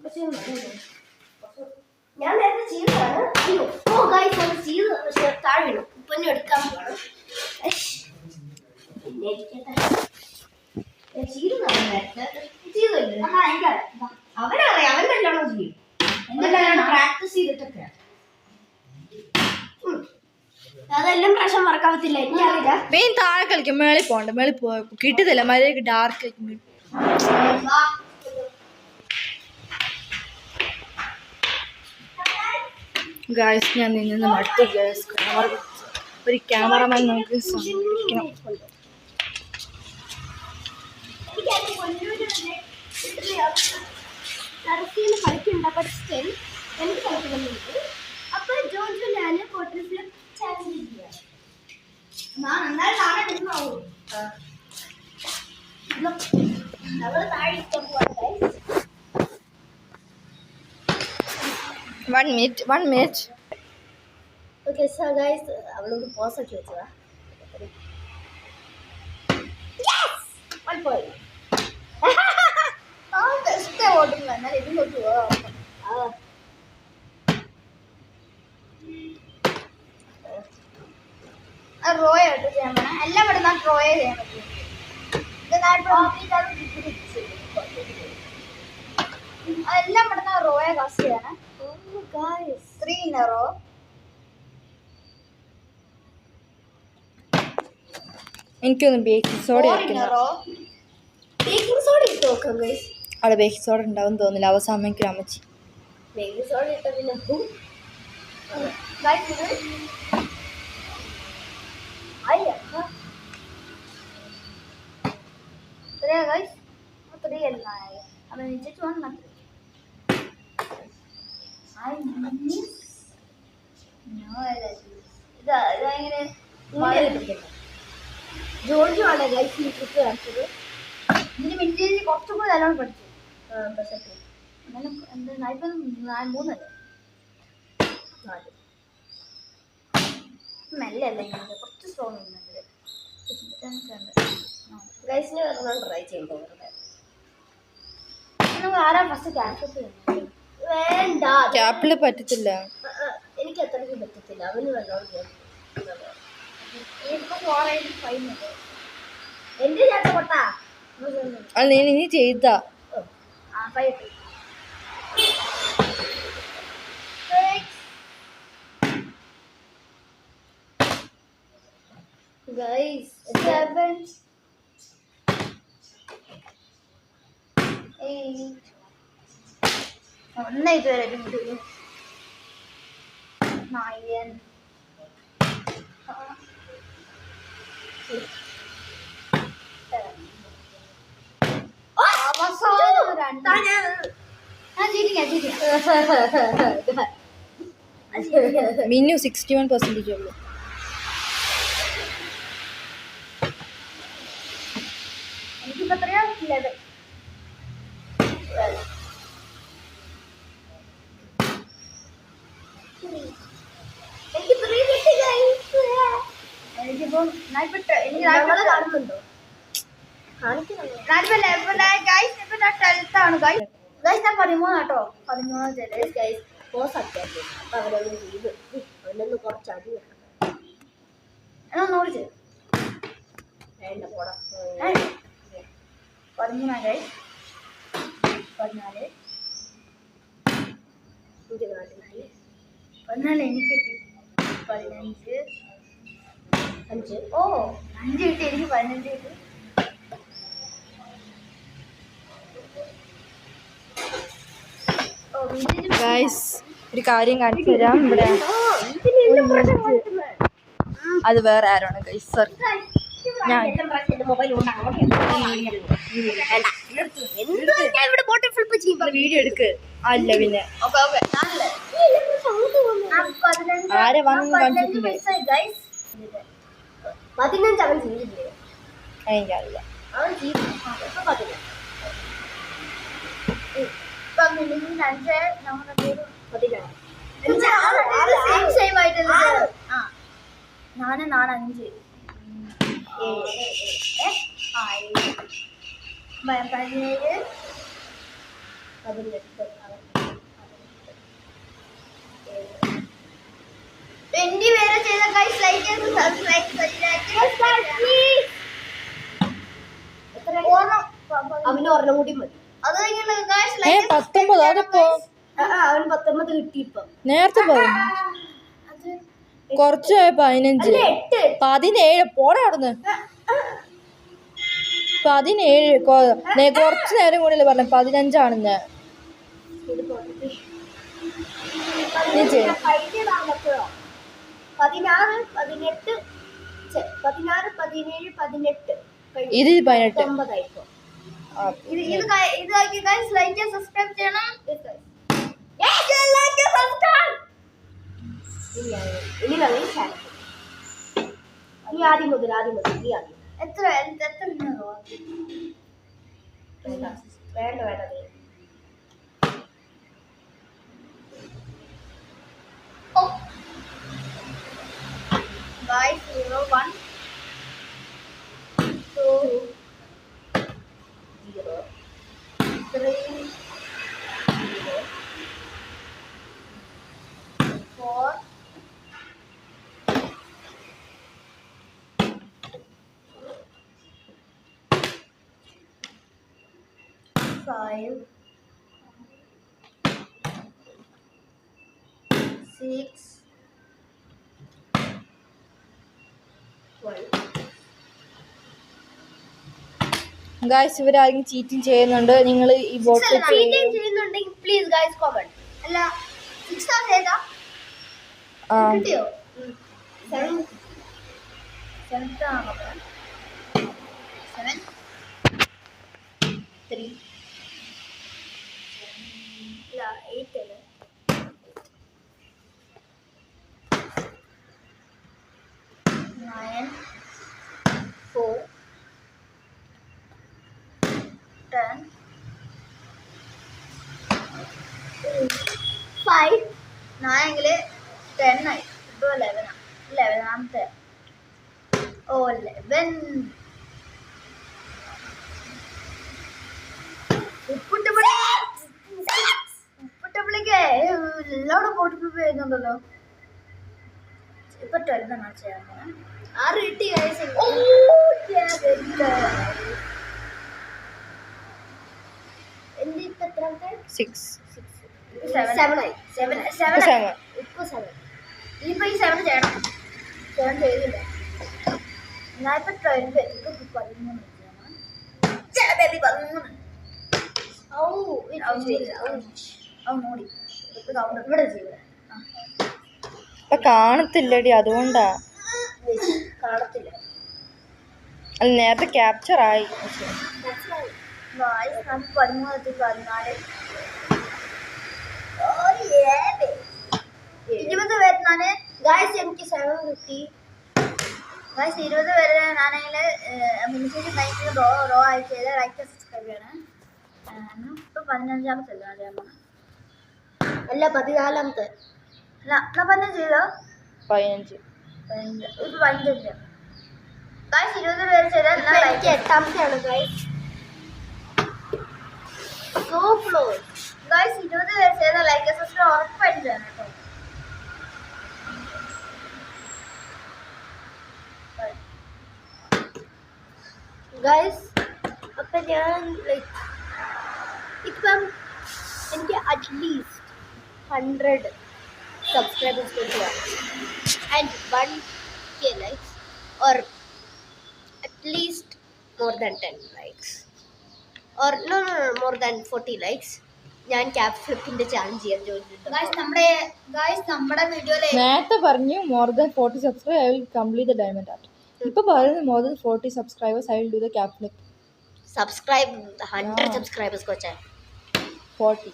പക്ഷെ ഞാൻ നേരത്തെ ചെയ്തതാണ്. അയ്യോ ഗൈസ് അത് ചെയ്ത് പക്ഷെ താഴെ വീണു. പൊന്നു എടുക്കാൻ പോകണം. പിന്നെ അവനറിയാം, അവൻ നല്ലോണം ചെയ്യും. നല്ലോണം പ്രാക്ടീസ് ചെയ്തിട്ടൊക്കെ. അതെല്ലാം പ്രാവശ്യം മറക്കാവത്തില്ല. എനിക്കറിയില്ല. മെയിൻ താഴെ കളിക്കും. മേളിൽ പോകണ്ട. മേളിൽ കിട്ടുന്നില്ല. മഴയൊക്കെ ഡാർക്ക് ഗായ്സ് ഞാൻ നിന്ന് മടുത്തു. ഗായ്സ് ഒരു ക്യാമറമാൻ നമുക്ക് സമ്മതിക്കണം. കളിക്കണ്ട പക്ഷേ എനിക്ക് കളിക്കുന്നുണ്ട്. അപ്പൊ ജോർജ് ഞാൻ ബോട്ടിൽ ഫ്ലിപ്പ് ചാലഞ്ച് ചെയ്യുകയാണ്. നമ്മള് താഴെ ഇഷ്ടം പോലെ. 1 minute. ഓക്കെ സോ ഗൈസ് അവളോട് പോസ് ആക്കി വെച്ചതാ. റോയ ആയിട്ട് ചെയ്യാൻ പറ്റും. എല്ലാം ഇവിടെ ഞാൻ റോയ ചെയ്യാൻ പറ്റും. എല്ലാം ഇവിടെ റോയ കാസ്റ്റ് ചെയ്യാണ്. 3 in a row. എനിക്കൊന്ന് ബേക്കിംഗ് സോഡ ബേക്കിംഗ് സോഡ ഇട്ട് നോക്കാം ഗൈസ്. അവിടെ ബേക്കിംഗ് സോഡ ഉണ്ടാവും തോന്നില്ല. അവസാനം അമ്മച്ചി ബേക്കിംഗ് സോഡ ഇട്ട പിന്നെ ജോർജു ആണ് ഗൈസ് ഈ ട്രിക്ക് കാണിച്ചത്. ഇതിന് മിനിറ്റ് കുറച്ചും കൂടി നല്ലോണം പഠിച്ചു. പക്ഷേ എന്താ ഇപ്പം 3 മെല്ലെ അല്ല ഇങ്ങനെ കുറച്ച് സ്ട്രോങ് ഉണ്ട്. ഗൈസിന് ഒരെണ്ണം ട്രൈ ചെയ്യുമ്പോൾ നമുക്ക് ആരാ ഫസ്റ്റ് ക്യാൻസൽ ചെയ്യുന്നത്? വേണ്ട, ക്യാപ്പില് പറ്റത്തില്ല. എനിക്ക് അത്രയ്ക്ക് പറ്റത്തില്ല. അവന് നല്ലോണം എന്റെ ചേട്ട പൊട്ടാ അത് നീ ചെയ്താ guys 7 8 ഒന്ന് ഇതുവരെ 9 മിന്നു 61% ഉള്ളൂ. എനിക്കിപ്പോ എത്രയാ 11. എനിക്കിപ്പോ കാണുന്നുണ്ടോ? ആണ് ഗൈസ് ഞാൻ 13 ആട്ടോ. 13 ഗൈസ് പോസ് ആക്കിയാൽ അപ്പൊ അവരൊന്നും ചെയ്ത് അവനൊന്ന് കുറച്ച് അടി എന്നാ നോടിച്ച് വേണ്ട പോടാ. 13 ഗൈസ് 14 14 എനിക്ക് കിട്ടി 15 5 ഓ 5 കിട്ടി എനിക്ക് 15 കിട്ടി. ഗൈസ് ഒരു കാര്യം കാണിച്ചു തരാം. ഇവിടെ അത് വേറെ ആരാണ് ഗൈസ്? സോറി, ഞാൻ വീഡിയോ എടുക്ക്. അല്ല പിന്നെ ആരെ വന്നു കാണിച്ചിട്ടുണ്ട്? 15 അവൻ ചെയ്തില്ലേ? എനിക്കറിയില്ല. അവൻ ചെയ്തു. 15 നാല് നാല് അഞ്ച് 17 20 പേരെ ചെയ്ത ഗൈസ് ലൈക്ക് ചെയ്ത് സബ്സ്ക്രൈബ് അവന് ഒരെണ്ണം കൂടി മതി. അത് കഴിഞ്ഞിട്ട് ഗൈസ് 19 അതിപ്പോ അവൻ 19 കിട്ടി. ഇപ്പം നേരത്തെ പറഞ്ഞു കുറച്ച് 15 17 പോടെ അവിടുന്ന് 17 കുറച്ച് നേരം കൂടിയല്ലേ പറഞ്ഞു 15 ആണെന്ന്. 16 17 18 ഇത് 18. 19 ആയിപ്പോ. ഇത് ഗൈസ് ലൈക്ക് ചെയ്ത് സബ്സ്ക്രൈബ് ചെയ്യണം. ഇനി ആദ്യം മുതൽ നീ ആദ്യം. എത്ര വേണ്ട നീ. Guys, 0 1 2 0 3 4 5 6 12 ഗായ്സ് ഇവരാരെങ്കിലും ചീറ്റിംഗ് ചെയ്യുന്നുണ്ട്. നിങ്ങൾ ഈ ബോട്ട് ചെയ്യുന്നുണ്ടെങ്കിൽ പ്ലീസ് ഗൈസ് കമന്റ്. അല്ല 6 ആണ് ഏതാ കിട്ടിയോ? 7 ആണ് 7 3 ഇല്ല 8 അല്ലേ 9 4 10 5 9 10 ആയി. ഇപ്പോൾ 11 11 ഓ 11 ഉപ്പിട്ടപ്പോഴേക്ക് എല്ലാവരും പോയിട്ട് ചെയ്യുന്നുണ്ടല്ലോ. ഇപ്പൊ 12 ആണ് ചെയ്യാൻ 6 കിട്ടി ഗൈസ്. എത്രത്തെ 6 7 ആയി. 7 ഇപ്പൊ 7 ഇനിയിപ്പോ ഈ 7 ചെയ്യണം. 7 ചെയ്തില്ല. ഞാൻ ഇപ്പൊ 12 ഇപ്പൊ 13 ചെയ്യണം. നോടി ഇവിടെ ചെയ്ത ഇപ്പൊ കാണത്തില്ലടി, അതുകൊണ്ടാ. കാണത്തില്ല. അല്ല നേരത്തെ ക്യാപ്ചർ ആയി. 13 14 20 വരുന്നാണ് ഗൈസ് എനിക്ക് 7 കിട്ടി. ഗൈസ് 20 വരെ ഞാനെങ്കിൽ മിനിമം ലൈക്ക് റോ ആയി ചെയ്ത് ലൈക്ക് സബ്സ്ക്രൈബ് ചെയ്യണം. ഇപ്പൊ 15-ാമത്തെ അല്ല 14-ാമത്തെ അല്ല 15 ചെയ്തോ 15 ഇപ്പൊ 15 ഗൈസ് 20 പേര് ചെയ്താൽ എനിക്ക് 8-ാമത്തെയാണ് ഗൈസ്. സോ ഫ്ലോ ഗൈസ് 20 പേര് ചെയ്താൽ ലൈക്ക് സബ്സ്ക്രൈബ് ഉറപ്പായിട്ട് ചെയ്യണം കേട്ടോ. ഗൈസ് അപ്പൊ ഞാൻ ലൈക്ക് ഇപ്പം എനിക്ക് അറ്റ്ലീസ്റ്റ് 100 സബ്സ്ക്രൈബേഴ്സ് കിട്ടുകയാണ് and 1K likes or at least more than 10 likes or no more than 40 likes ഞാൻ ക്യാപ് ഫ്ലിപ്പിന്റെ ചാലഞ്ച് ചെയ്യാൻ ചോദിച്ചിട്ടുണ്ട്. നമ്മുടെ വീഡിയോയിലെ നേരത്തെ പറഞ്ഞു more than 40 subscribe I will complete the diamond art. ഇപ്പൊ പറയുന്നത് more than 40 subscribers I will do the cap flip. Subscribe 100 subscribers കൊച്ചേ. 40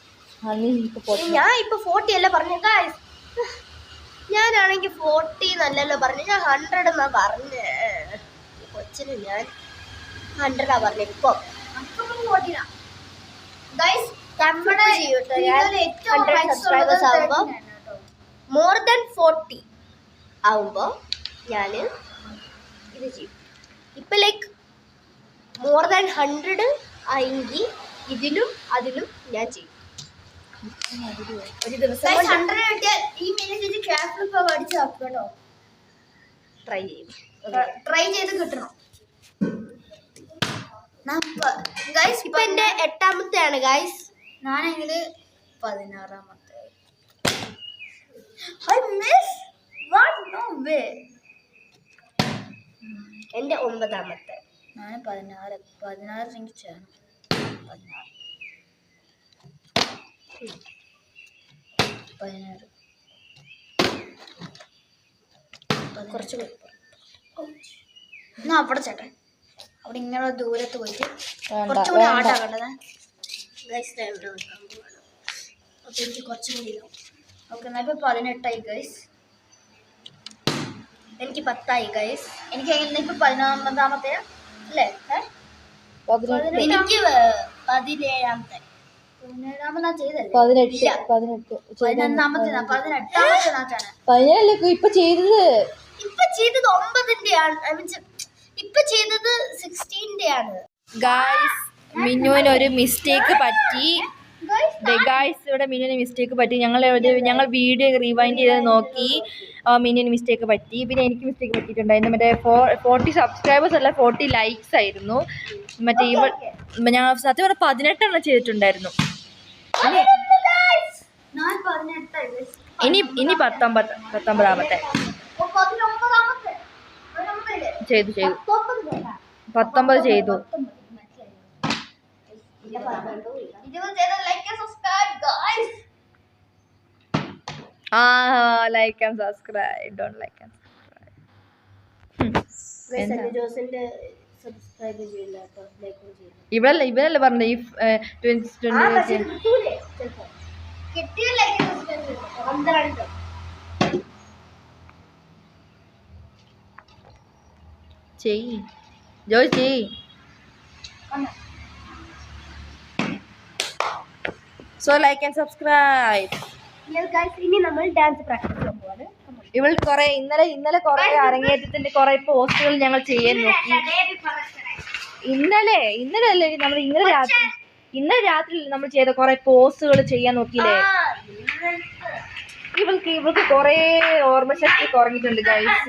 ഞാൻ ഇപ്പൊ 40 അല്ല പറഞ്ഞു ഗൈസ്. ഞാനാണെങ്കിൽ 40 നല്ലല്ലോ പറഞ്ഞു. ഞാൻ 100 എന്നാ പറഞ്ഞേ. കൊച്ചിന് ഞാൻ 100 പറഞ്ഞു. ഇപ്പൊ സബ്സ്ക്രൈബേഴ്സ് ആവുമ്പോ മോർ ദാൻ 40 ആവുമ്പോ ഞാന് ഇത് ചെയ്യും. ഇപ്പൊ ലൈക്ക് മോർ ദാൻ 100 ആയെങ്കിൽ ഇതിലും അതിലും ഞാൻ ചെയ്യും. ഒരു ദിവസം ട്രൈ ചെയ്ത് കിട്ടണം. ഇപ്പൊ എന്റെ 8ാമത്തെ ആണ് ഗൈസ്. ഞാനെങ്കില് 16ാമത്തെ. എന്റെ 9ാമത്തെ. ഞാൻ 16 എനിക്ക് ചെയ്യണം. 16 കുറച്ച് എന്നാ അവിടെ ചേട്ടെ. അവിടെ ഇങ്ങനെ ദൂരത്ത് പോയിട്ട് കുറച്ചുകൂടി ആട്ടാകേണ്ടത്. അപ്പൊ എനിക്ക് കുറച്ചും കൂടി ഇതാവും. ഓക്കെ, എന്നാൽ ഇപ്പൊ 18ആയി ഗൈസ്. എനിക്ക് 10ആയി ഗൈസ്. എനിക്ക് ഇപ്പൊ 11ാമത്തെ അല്ലേ? എനിക്ക് 17ാമത്തെ. 17ാമതാ ചെയ്തല്ലേ? 18ാമത്തെ 18ാമത്തെ ഇപ്പൊ ചെയ്തത്. ഇപ്പൊ ചെയ്തത് 9ന്റെ ആണ്. ഇപ്പൊ ചെയ്തത് 16ന്റെ ആണ്. ഗായ്സ് മിന്നുവിന് ഒരു മിസ്റ്റേക്ക് പറ്റി. ഗായ്സ് ഇവിടെ മിന്നുവിന് മിസ്റ്റേക്ക് പറ്റി. ഞങ്ങൾ വീഡിയോ റിവൈൻഡ് ചെയ്ത് നോക്കി. മിന്നുവിന് മിസ്റ്റേക്ക് പറ്റി. പിന്നെ എനിക്ക് മിസ്റ്റേക്ക് പറ്റിയിട്ടുണ്ടായിരുന്നു. മറ്റേ 40 സബ്സ്ക്രൈബേഴ്സ് അല്ല 40 ലൈക്സ് ആയിരുന്നു. മറ്റേ ഞാൻ സത്യം പറഞ്ഞാൽ 18 ചെയ്തിട്ടുണ്ടായിരുന്നു. ഇനി 19ാമത്തെ ചെയ്തു 19 ചെയ്തു. Like and subscribe. Don't like and ജോസിന്റെ സബ്സ്ക്രൈബ് ചെയ്യില്ല കേട്ടോ. ലൈക്കും ചെയ്യില്ല. ഇവനല്ലേ പറഞ്ഞ ഈ 2020 ചെയ് ജോയ് ചെയ്. So like and subscribe. ഇനി നമ്മൾ ഡാൻസ് പ്രാക്ടീസ് ചെയ്യാൻ പോവാണ്. ഇവൾ ഇന്നലെ കുറെ അരങ്ങേറ്റത്തിന്റെ കുറെ പോസ്റ്റുകൾ ഞങ്ങൾ ചെയ്യാൻ നോക്കി. ഇന്നലെ അല്ലേ നമ്മൾ ഇന്നലെ രാത്രി നമ്മൾ ചെയ്ത കുറെ പോസ്റ്റുകൾ ചെയ്യാൻ നോക്കിയില്ലേ. ഇവൾക്ക് കുറെ ഓർമ്മശക്തി കുറഞ്ഞിട്ടുണ്ട് ഗൈസ്.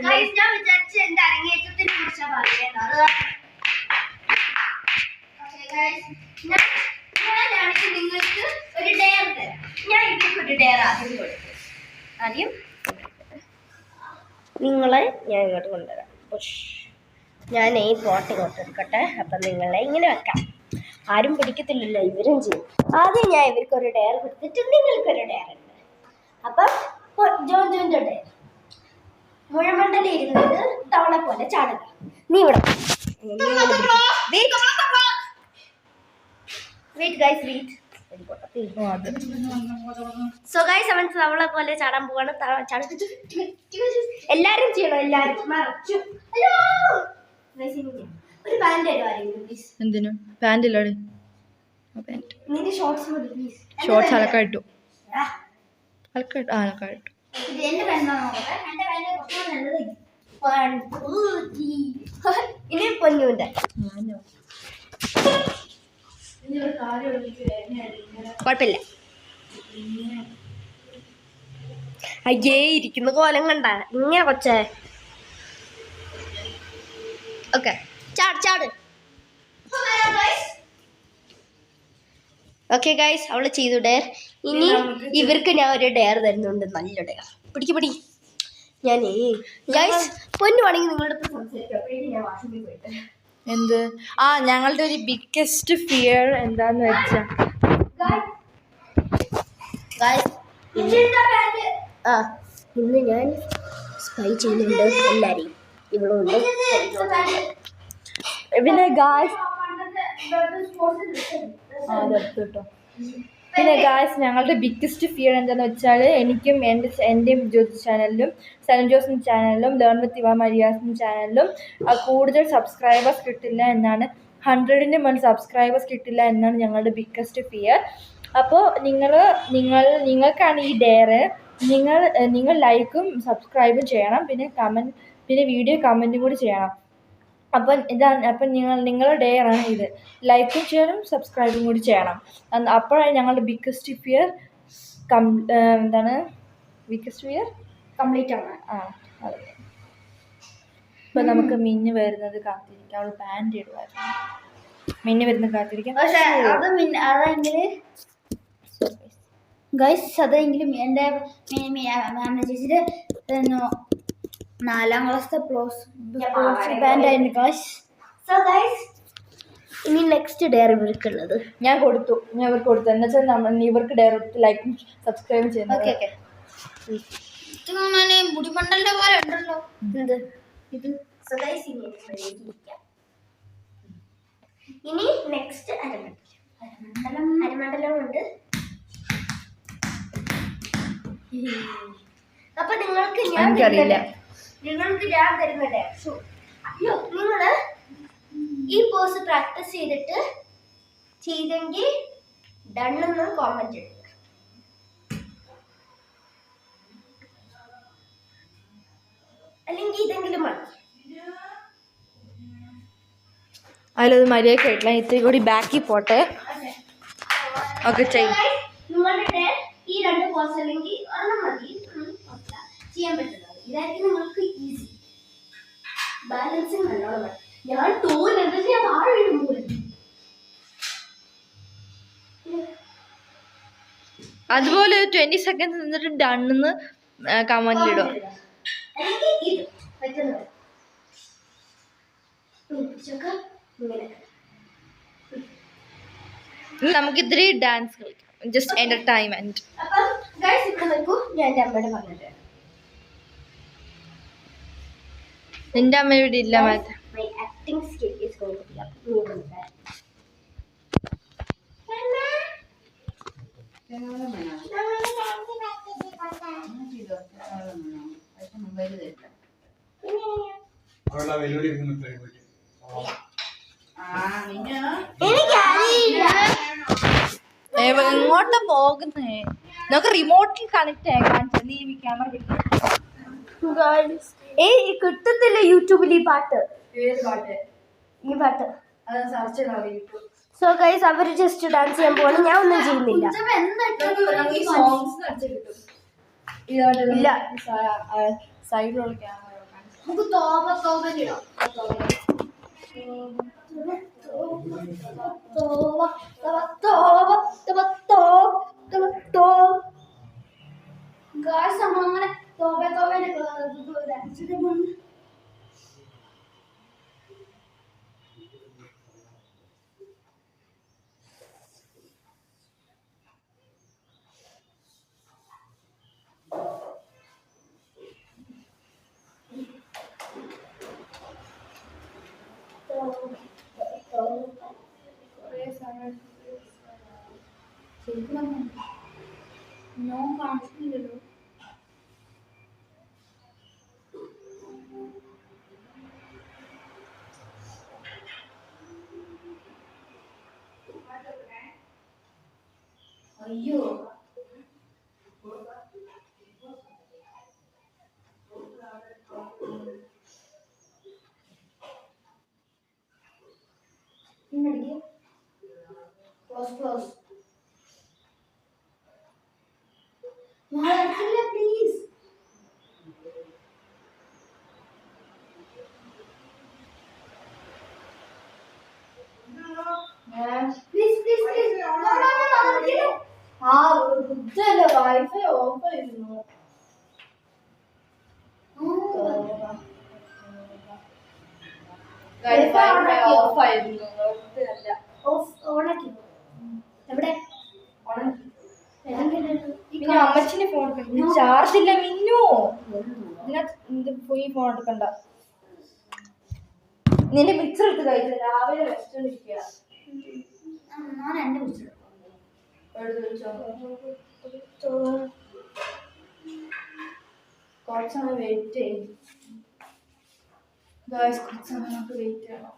നിങ്ങൾക്ക് ഒരു ഡെയർ തരാം. ഞാൻ ഇവർക്കൊരു ഡെയർ ആദ്യം കൊടുക്കും. ആദ്യം നിങ്ങളെ ഞാൻ ഇങ്ങോട്ട് കൊണ്ടുവരാം. ഞാൻ ഈ പോട്ട് ഇങ്ങോട്ട് എടുക്കട്ടെ. അപ്പം നിങ്ങളെ ഇങ്ങനെ വെക്കാം. ആരും പിടിക്കത്തില്ലല്ലോ, ഇവരും ചെയ്യും. ആദ്യം ഞാൻ ഇവർക്കൊരു ഡെയർ കൊടുത്തിട്ട് നിങ്ങൾക്കൊരു ഡെയർ ഉണ്ട്. അപ്പം ജോൻ്റെ ഡെയർ മുഴമണ്ടൽ ഇരുന്നത് തവള പോലെ ചാടുക. നീ ഇവിടെ സോ ഗൈസ് അവൻ തവള പോലെ ചാടാൻ പോവാണ്. എല്ലാരും ചെയ്യണം. എല്ലാരും ഒരു പാന്റ് തരുമായിരുന്നു പ്ലീസ്. എന്തിനു പാന്റ് ഇല്ലാടി? നിന്റെ ഷോർട്സ് മതി പ്ലീസ്. ഷോർട്സ് അലക്കായിട്ടു. എന്റെ പെണ്ണാണോ? എന്റെ പെണ്ണ് കുറച്ച് നല്ലത്. ഇനി പൊന്നുണ്ട്. കുഴപ്പമില്ല. അയ്യേ ഇരിക്കുന്ന കോലം കണ്ട ഇങ്ങനെ കൊച്ചേ. ഓക്കെ ചാട്. ഓക്കെ ഗൈസ് അവള് ചെയ്തു ഡെയർ. ഇനി ഇവർക്ക് ഞാൻ ഒരു ഡെയർ തരുന്നുണ്ട്. നല്ല ഡെയർ. പിടി ഞാൻ ഗൈസ് പൊന്നു ആണെങ്കിൽ നിങ്ങളുടെ അടുത്ത് സംസാരിക്കാം. ഞാൻ വാഷ്റൂമിൽ പോയിട്ട് ഞങ്ങളുടെ ഒരു ബിഗ്ഗസ്റ്റ് ഫിയർ എന്താന്ന് വെച്ചാ Guys, ആ ഇന്ന് ഞാൻ സ്പൈ ചെയ്യുന്നുണ്ട് എല്ലാവരെയും. ഇവളുണ്ട്. പിന്നെ ഗായ്സ് പിന്നെ ഗായ്സ് ഞങ്ങളുടെ ബിഗ്ഗസ്റ്റ് ഫിയർ എന്താണെന്ന് വെച്ചാൽ എനിക്കും എൻ്റെയും ജ്യോതി ചാനലിലും സനു ജോസിൻ്റെ ചാനലിലും ലേൺ വിത്ത് ഇവ മരിയാസിൻ്റെ ചാനലിലും കൂടുതൽ സബ്സ്ക്രൈബേഴ്സ് കിട്ടില്ല എന്നാണ്. 100ന് മുകളിൽ സബ്സ്ക്രൈബേഴ്സ് കിട്ടില്ല എന്നാണ് ഞങ്ങളുടെ ബിഗ്ഗസ്റ്റ് ഫിയർ. അപ്പോൾ നിങ്ങൾക്കാണ് ഈ ഡെയർ. നിങ്ങൾ ലൈക്കും സബ്സ്ക്രൈബും ചെയ്യണം, പിന്നെ വീഡിയോ കമൻറ്റും കൂടി ചെയ്യണം. അപ്പം നിങ്ങളുടെ ഡെയറാണ് ഇത്. ലൈക്കും ചെയ്യണം, സബ്സ്ക്രൈബും കൂടി ചെയ്യണം. അപ്പോഴാണ് ഞങ്ങളുടെ ബിഗ്ഗസ്റ്റ് ഫിയർ കംപ്ലീറ്റ് ആണ്. അതെ. ഇപ്പം നമുക്ക് മിന്നു വരുന്നത് കാത്തിരിക്കാം. അവൾ പാൻറ് ഇടുമായിരുന്നു. മിന്നു വരുന്നത് കാത്തിരിക്കാം. പക്ഷെ അതെങ്കിൽ ഗൈസ് അതെങ്കിലും എൻ്റെ ചേച്ചിയുടെ 4ാം ക്ലാസ്സിലെ ബാൻഡായിരുന്നു ഗൈസ്. സോ ഗൈസ് ഇനി നെക്സ്റ്റ് ഡെയർ ഇവർക്കുള്ളത് ഞാൻ ഇവർക്ക് കൊടുത്തു. എന്ന് വെച്ചാൽ ഇവർക്ക് ഡെയർ കൊടുത്ത് ലൈക്കും സബ്സ്ക്രൈബും ചെയ്യുന്നത്. ഓക്കെ മുടിമണ്ടലിന്റെ പോലെ ഉണ്ടല്ലോ എന്ത് ഇത്. സോ ഗൈസ് ഇനി നെക്സ്റ്റ് അരമണ്ഡലം ഉണ്ട്. അപ്പൊ നിങ്ങൾക്ക് ഞാൻ തരുന്ന ഡെയർ നിങ്ങള് ഈ പോസ് പ്രാക്ടീസ് ചെയ്തെങ്കിൽ ഡണ്ണെന്ന് കോമന്റ് ഇടുക. അല്ലെങ്കിൽ ഇതെങ്കിലും മതി. അതിലത് മര്യാദ കേട്ടില്ല. ഇത്തിരി കൂടി ബാക്കിൽ പോട്ടെ. ഓക്കെ ചെയ്യും. നിങ്ങളുടെ ഈ 2 പോസ് അല്ലെങ്കിൽ ഒരെണ്ണം മതി ചെയ്യാൻ പറ്റുന്നത്. ഇതായിരിക്കും നിങ്ങൾക്ക് ഈസി. ബാലൻസിങ് നല്ലോണം വേണം. ഞാൻ തോന്നുന്നത് ഞാൻ താഴെ വീഴും പോലും. അതുപോലെ 20 സെക്കൻഡ് നിന്നിട്ട് ഡണ്ണെന്ന് കമന്റിലിടുക. അല്ലെങ്കിൽ ഇത് പറ്റുന്നത് നമുക്ക് ഇത്തിരി ഡാൻസ് കളിക്കാം. Just entertainment. അപ്പം ഗൈസ് ഇവിടെ നിൽക്കൂ. ഞാൻ എൻ്റെ അമ്മയുടെ പറഞ്ഞിട്ട് നിന്റെ അമ്മ ഇവിടെ ഇല്ല. മാറ്റ my acting skill is going to be up. എങ്ങോട്ടാ പോകുന്നേ? നമുക്ക് റിമോട്ടിൽ കണക്ട് ആയി കാണിച്ചു. നീ ക്യാമറ കിട്ടത്തില്ല യൂട്യൂബിൽ ഈ പാട്ട്. ഈ പാട്ട് സോ ഗൈസ് അവര് ജസ്റ്റ് ഡാൻസ് ചെയ്യാൻ പോവാണ്. ഞാൻ ഒന്നും ചെയ്യുന്നില്ല. ഇല്ല സൈഡിലുള്ള ക്യാമറ അങ്ങനെ ഞാൻ കാണിച്ചില്ലല്ലോ. അയ്യോ ക്ലോസ് പ്ലീസ്. വൈഫൈ ഓഫ് ആയിരുന്നു. ഓണാക്കി എവിടെ ഈ പിന്നെ അമ്മച്ചിന്റെ ഫോൺ ചാർജ് ഇല്ല മിന്നു. ഇതിനകത്ത് പോയി ഫോൺ എടുക്കണ്ട. നിന്റെ മിക്സർ എടുത്ത് കഴിച്ചത് രാവിലെ വെച്ചോണ്ടിരിക്കുക. ഞാൻ എന്നെ വിളിച്ചു കുറച്ച് സമയം വെയിറ്റ് ചെയ്യും. കുറച്ച് സമയം നമുക്ക് വെയിറ്റ് ചെയ്യണം.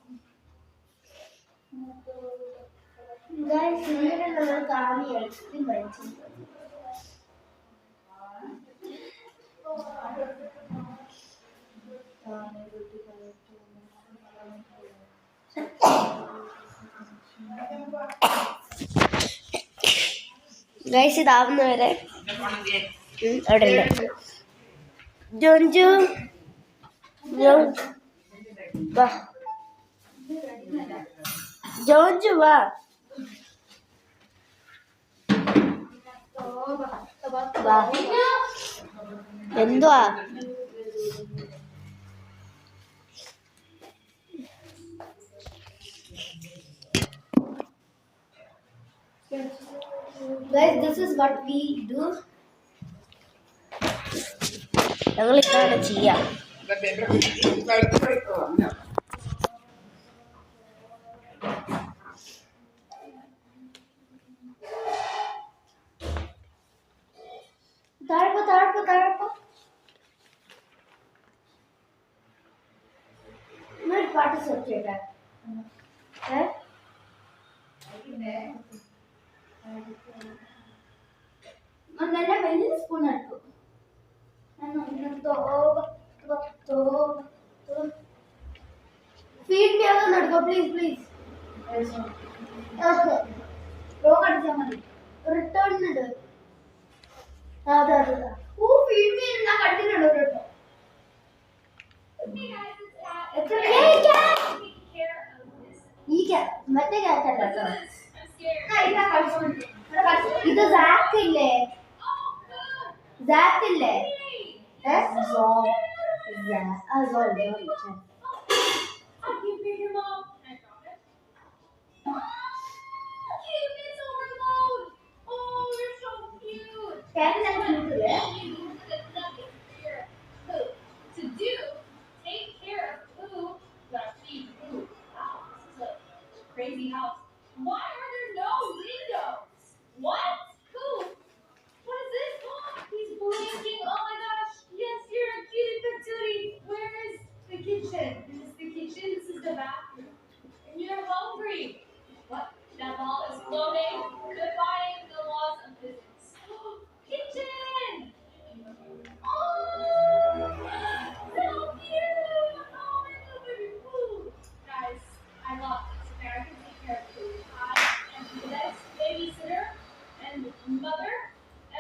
ഇന്നലെ നമ്മൾ കാവി ഐസ്ക്രീം കഴിച്ചു. ഗൈസ് ഇതാവുന്നവരെ അവിടെ ഉണ്ട്. ജോഞ്ചു വാ, ജോഞ്ചു വാ. എന്തുവാ? Guys, this is what we do. ഞങ്ങൾ ഇതാണ് ചെയ്യാം. താഴപ്പോ ഒരു പാട്ട് സെർച്ച് ചെയ്യട്ടെ. നല്ല വലിയ സ്പൂൺ എടുക്കും. ഫീഡ് മീ അതൊന്നും എടുക്കോ പ്ലീസ്. റോങ് അടിച്ചാൽ മതി. റിട്ടേൺ ഉണ്ട്. അതെ ഫീഡ് മീ എന്നാ കണ്ടിട്ടുണ്ടോ കേട്ടോ. മറ്റേ ക്യാറ്റല്ലോ ഇത് സാക്കില്ലേ Crazy house. Why are there no windows? What? Who? What is this? He's blinking. Oh my gosh. Yes, you're a cutie patootie. Where is the kitchen? This is the kitchen. This is the bathroom. And you're hungry. What? That ball is floating. Defying the laws of physics. Kitchen! Oh! So cute! Oh my god, baby food. Guys, I love this. I can take care of food. I am the best babysitter and mother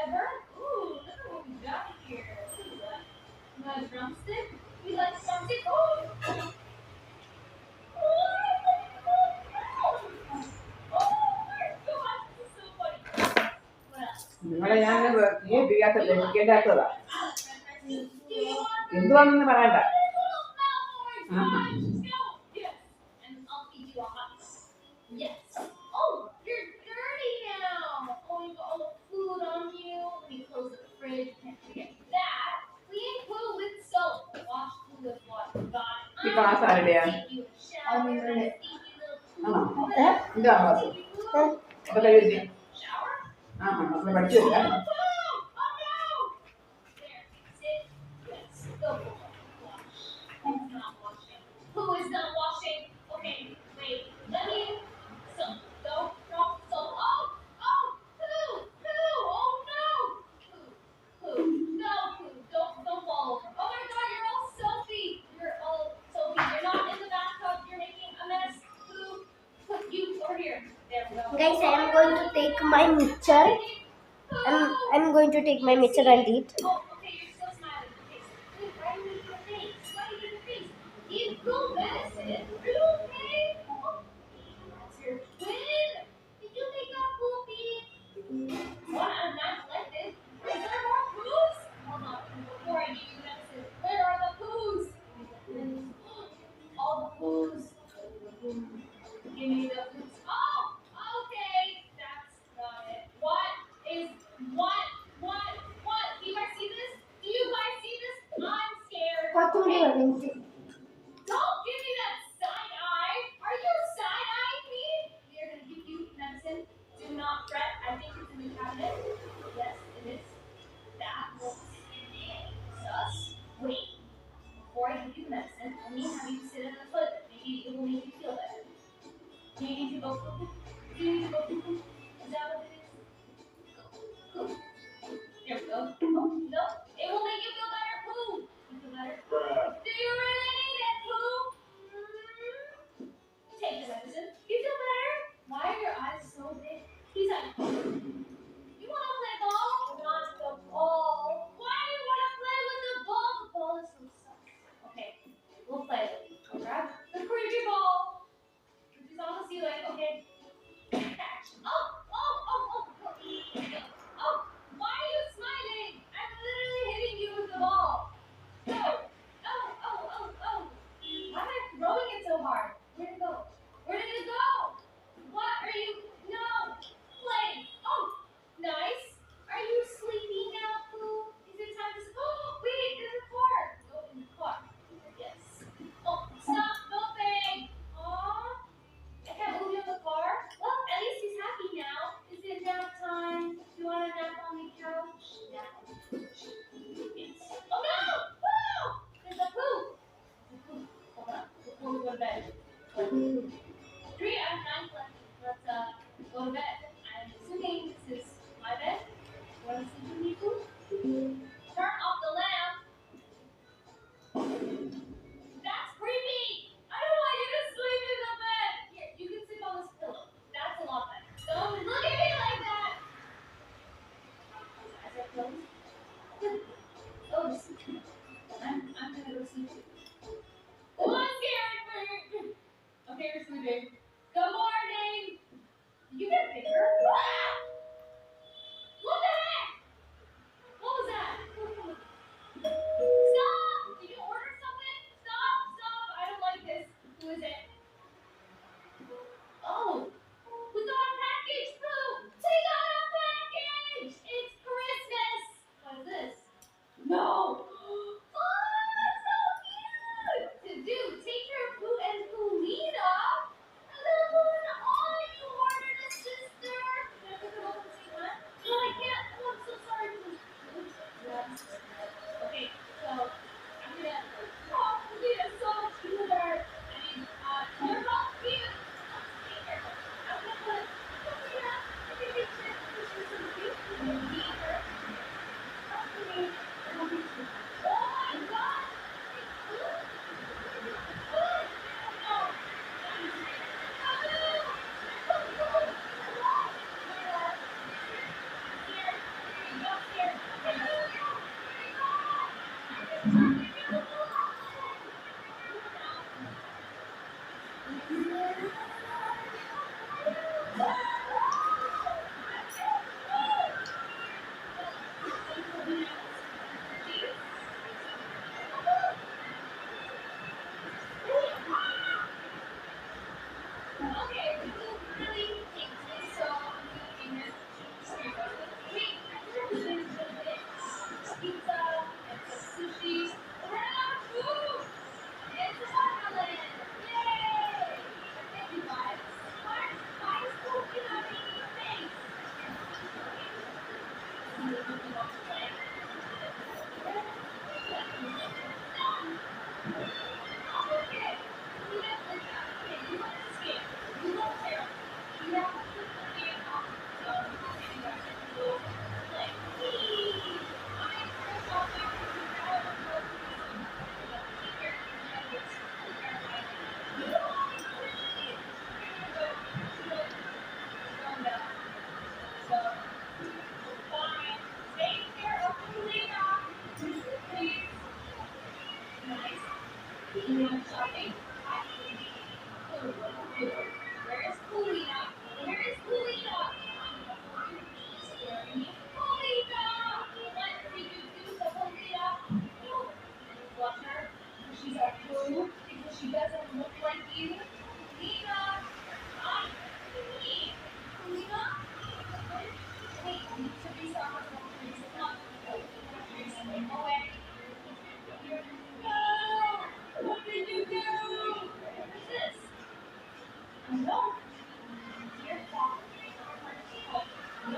ever. Ooh, look at what we got here. Ooh, a drumstick. We like drumstick. Oh! നിങ്ങളെ ഞാൻ കേൾക്കാത്തതാ എന്തുവാണെന്ന് പറയണ്ട. Yes. Oh, you're dirty now. Oh, you got all the food on you. Let me close the fridge. Can't forget that. Clean poo with soap. Wash poo with water. Got it. ഈ class ആരുടെയാ? Take you a shower. ആണോ? എന്താ class? അപ്പൊ കഴിയില്ലേ? Shower? മക്കളെ പഠിച്ചില്ല. Oh no! There, sit. Yes, go wash. Who's not washing? Who is not washing? Okay, wait. Let me. So, don't drop soap. Oh, poo. Oh no. Poo. No, poo. Don't fall over. Oh my god, you're all soapy. You're not in the bathtub. You're making a mess. Poo. Put you over here. There we go. Guys, I am going to take my mixture. I'm going to take my mixture and eat. Oh, okay, you're still smiling. Okay, so why do you need your face? Why do you need your face? Eat full medicine. Are you okay? Oh, that's your twin. Did you make that poopy? What? I'm not collected. Is there more poos? Hold on. Before I give you the medicine, where are the poos? All the poos. Give me the poos. Oh, okay. That's not it. What have it? Yes, it is. That looks sus. Wait, before I give you medicine, let me have you sit in the toilet. Maybe it will make you feel better. Do you need to go poo-poo? Do you need to go poo-poo? Is that what it is? Go. There we go. Oh, no. It will make you feel better. Poo. You feel better? Do you really need it, poo? Take this medicine. You feel better? Why are your eyes so big? He's like, you want to play ball? Not the ball. Why do you want to play with the ball? The ball is so sus. Okay, we'll play. I'll grab the creepy ball, which is on the ceiling. Okay. Catch. Oh, oh, oh, oh, oh. Oh, why are you smiling? I'm literally hitting you with the ball. Go. Oh, oh, oh, oh. Why am I throwing it so hard? Where'd it go? Where did it go? What are you? No. Play. Oh, nice. Are you sleepy now, Pooh? Is it time to? Oh, wait, in the car. Go in the car. Yes. Oh, stop. Don't bang. Aw. I can't move you in the car. Well, at least he's happy now. Is it nap time? Do you want a nap on the couch? Nap on the couch. Yes. Oh no! Pooh! There's a poo. Hold on. Before we go to bed. 3 out of 9 left. Let's go to bed. I'm assuming this is my bed. You want to sleep with me, Pooh? Turn off the lamp. That's creepy. I don't want you to sleep in the bed. Here, you can sleep on this pillow. That's a lot better. Don't look at me like that. Eyes are closed. Oh, I'm gonna go sleep too. Oh, I'm scared. Okay, you're sleeping. Good morning. Did you get bigger? Ah! What the heck? What was that?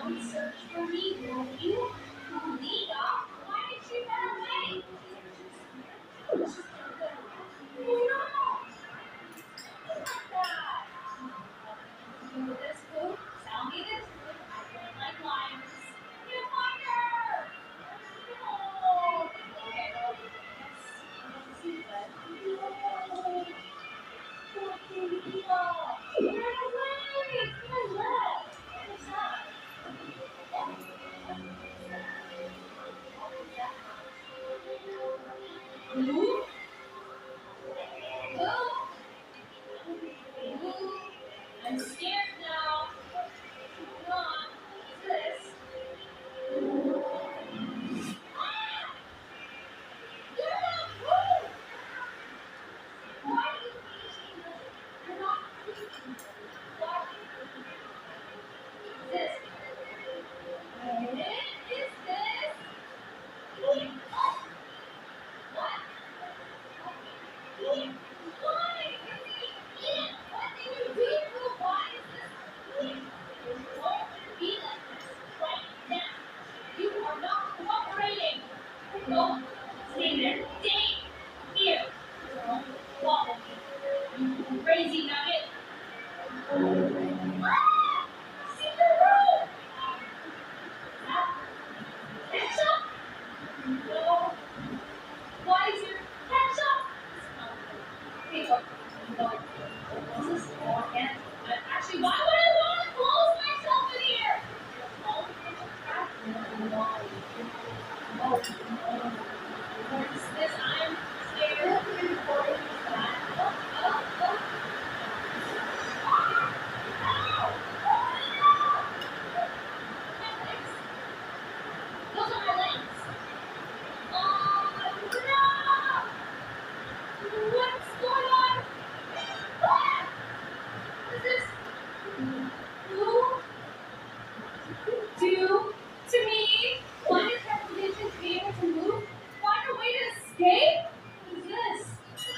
Don't search for me, won't you? Lita, why did she run away? Oh no! You know this food? Tell me this food. I don't like lions. You find her! Oh! Okay, well, yes, I don't see that. No! Lita! Run away! I left! What's that? Blue? Blue? I'm scared now. Come on. What's this? Ah! You're not blue! Why do you think you're not blue? Why is this? What is this? What? Why? What did you do? Why is this? You're going to be like this right now. You are not cooperating. No, stay there. Stay here. Don't follow me. You crazy nugget. Ah! See the road. Ketchup? No. Why is your ketchup? Okay, look. No. This is all again. Actually, why would I want to close myself in here? Oh, what is this? I'm scared. Those are my legs. Oh, no! What's going on? What? Is this who? Do to me? One is reputation to be able to move? Find a way to escape? What is this?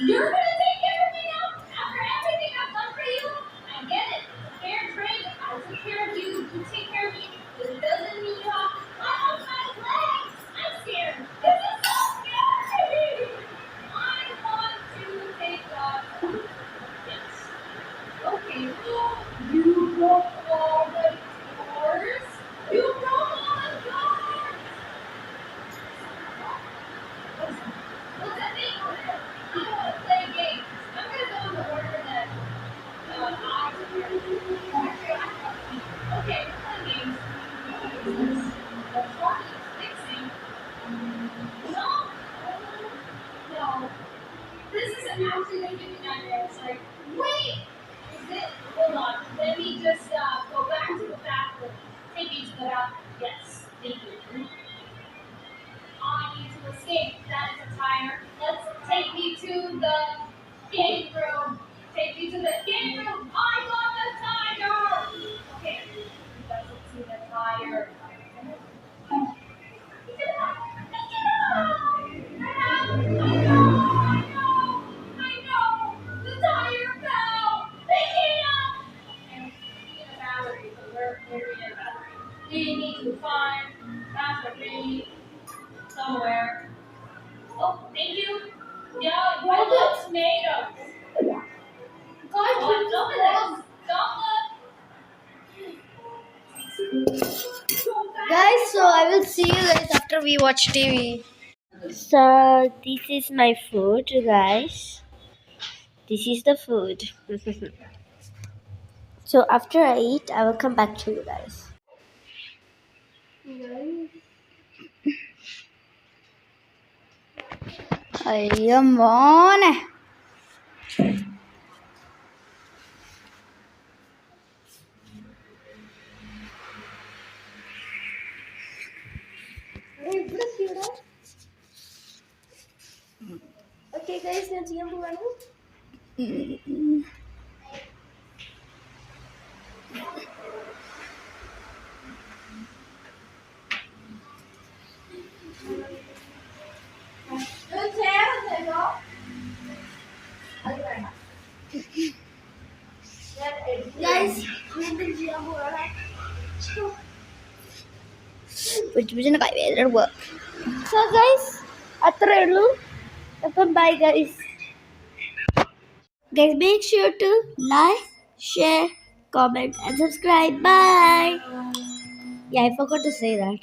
You're gonna take care of me now? After everything I've done for you? I get it. Fair trade. I took care of you. You take care of me. But it doesn't mean you have to cut off my legs. I'm scared. This is so scary. I want to take off. Yes. Okay. You broke all the doors. You broke all the doors. What's that thing over there? I don't want to play games. I'm gonna go in the order that I okay, we're playing games. The party is fixing. No. No. This is actually gonna give me nightmares. Like, wait! Is it? Hold on. Let me just go back to the bathroom. Take me to the bathroom. Yes. Thank you. I need to escape. That is a tire. Let's take me to the game room. Take me to the game room. I got the tire. Okay. Let's see the tire. Pick it up. Pick it up. I know. The tire fell. Pick it up. And we need a battery. So where do we get a battery? We need to find battery somewhere. Oh, thank you. Yeah, roll the tomatoes. Guys, don't look. Guys, so I will see you guys after we watch TV. So this is my food, guys. This is the food. So after I eat, I will come back to you guys. അയ്യോ മോനെ Okay, guys, ഞാൻ ചെയ്യാൻ പോവാണ്. Guys, വീണ്ടും ചെയ്യാൻ പോവാണ്. പിടിച്ചിന്റെ കൈവേദന പോവാ. So guys അത്രേ ഉള്ളൂ. അപ്പം bye guys. Guys, make sure to like, share, comment and subscribe. Bye. Yeah, I forgot to say that.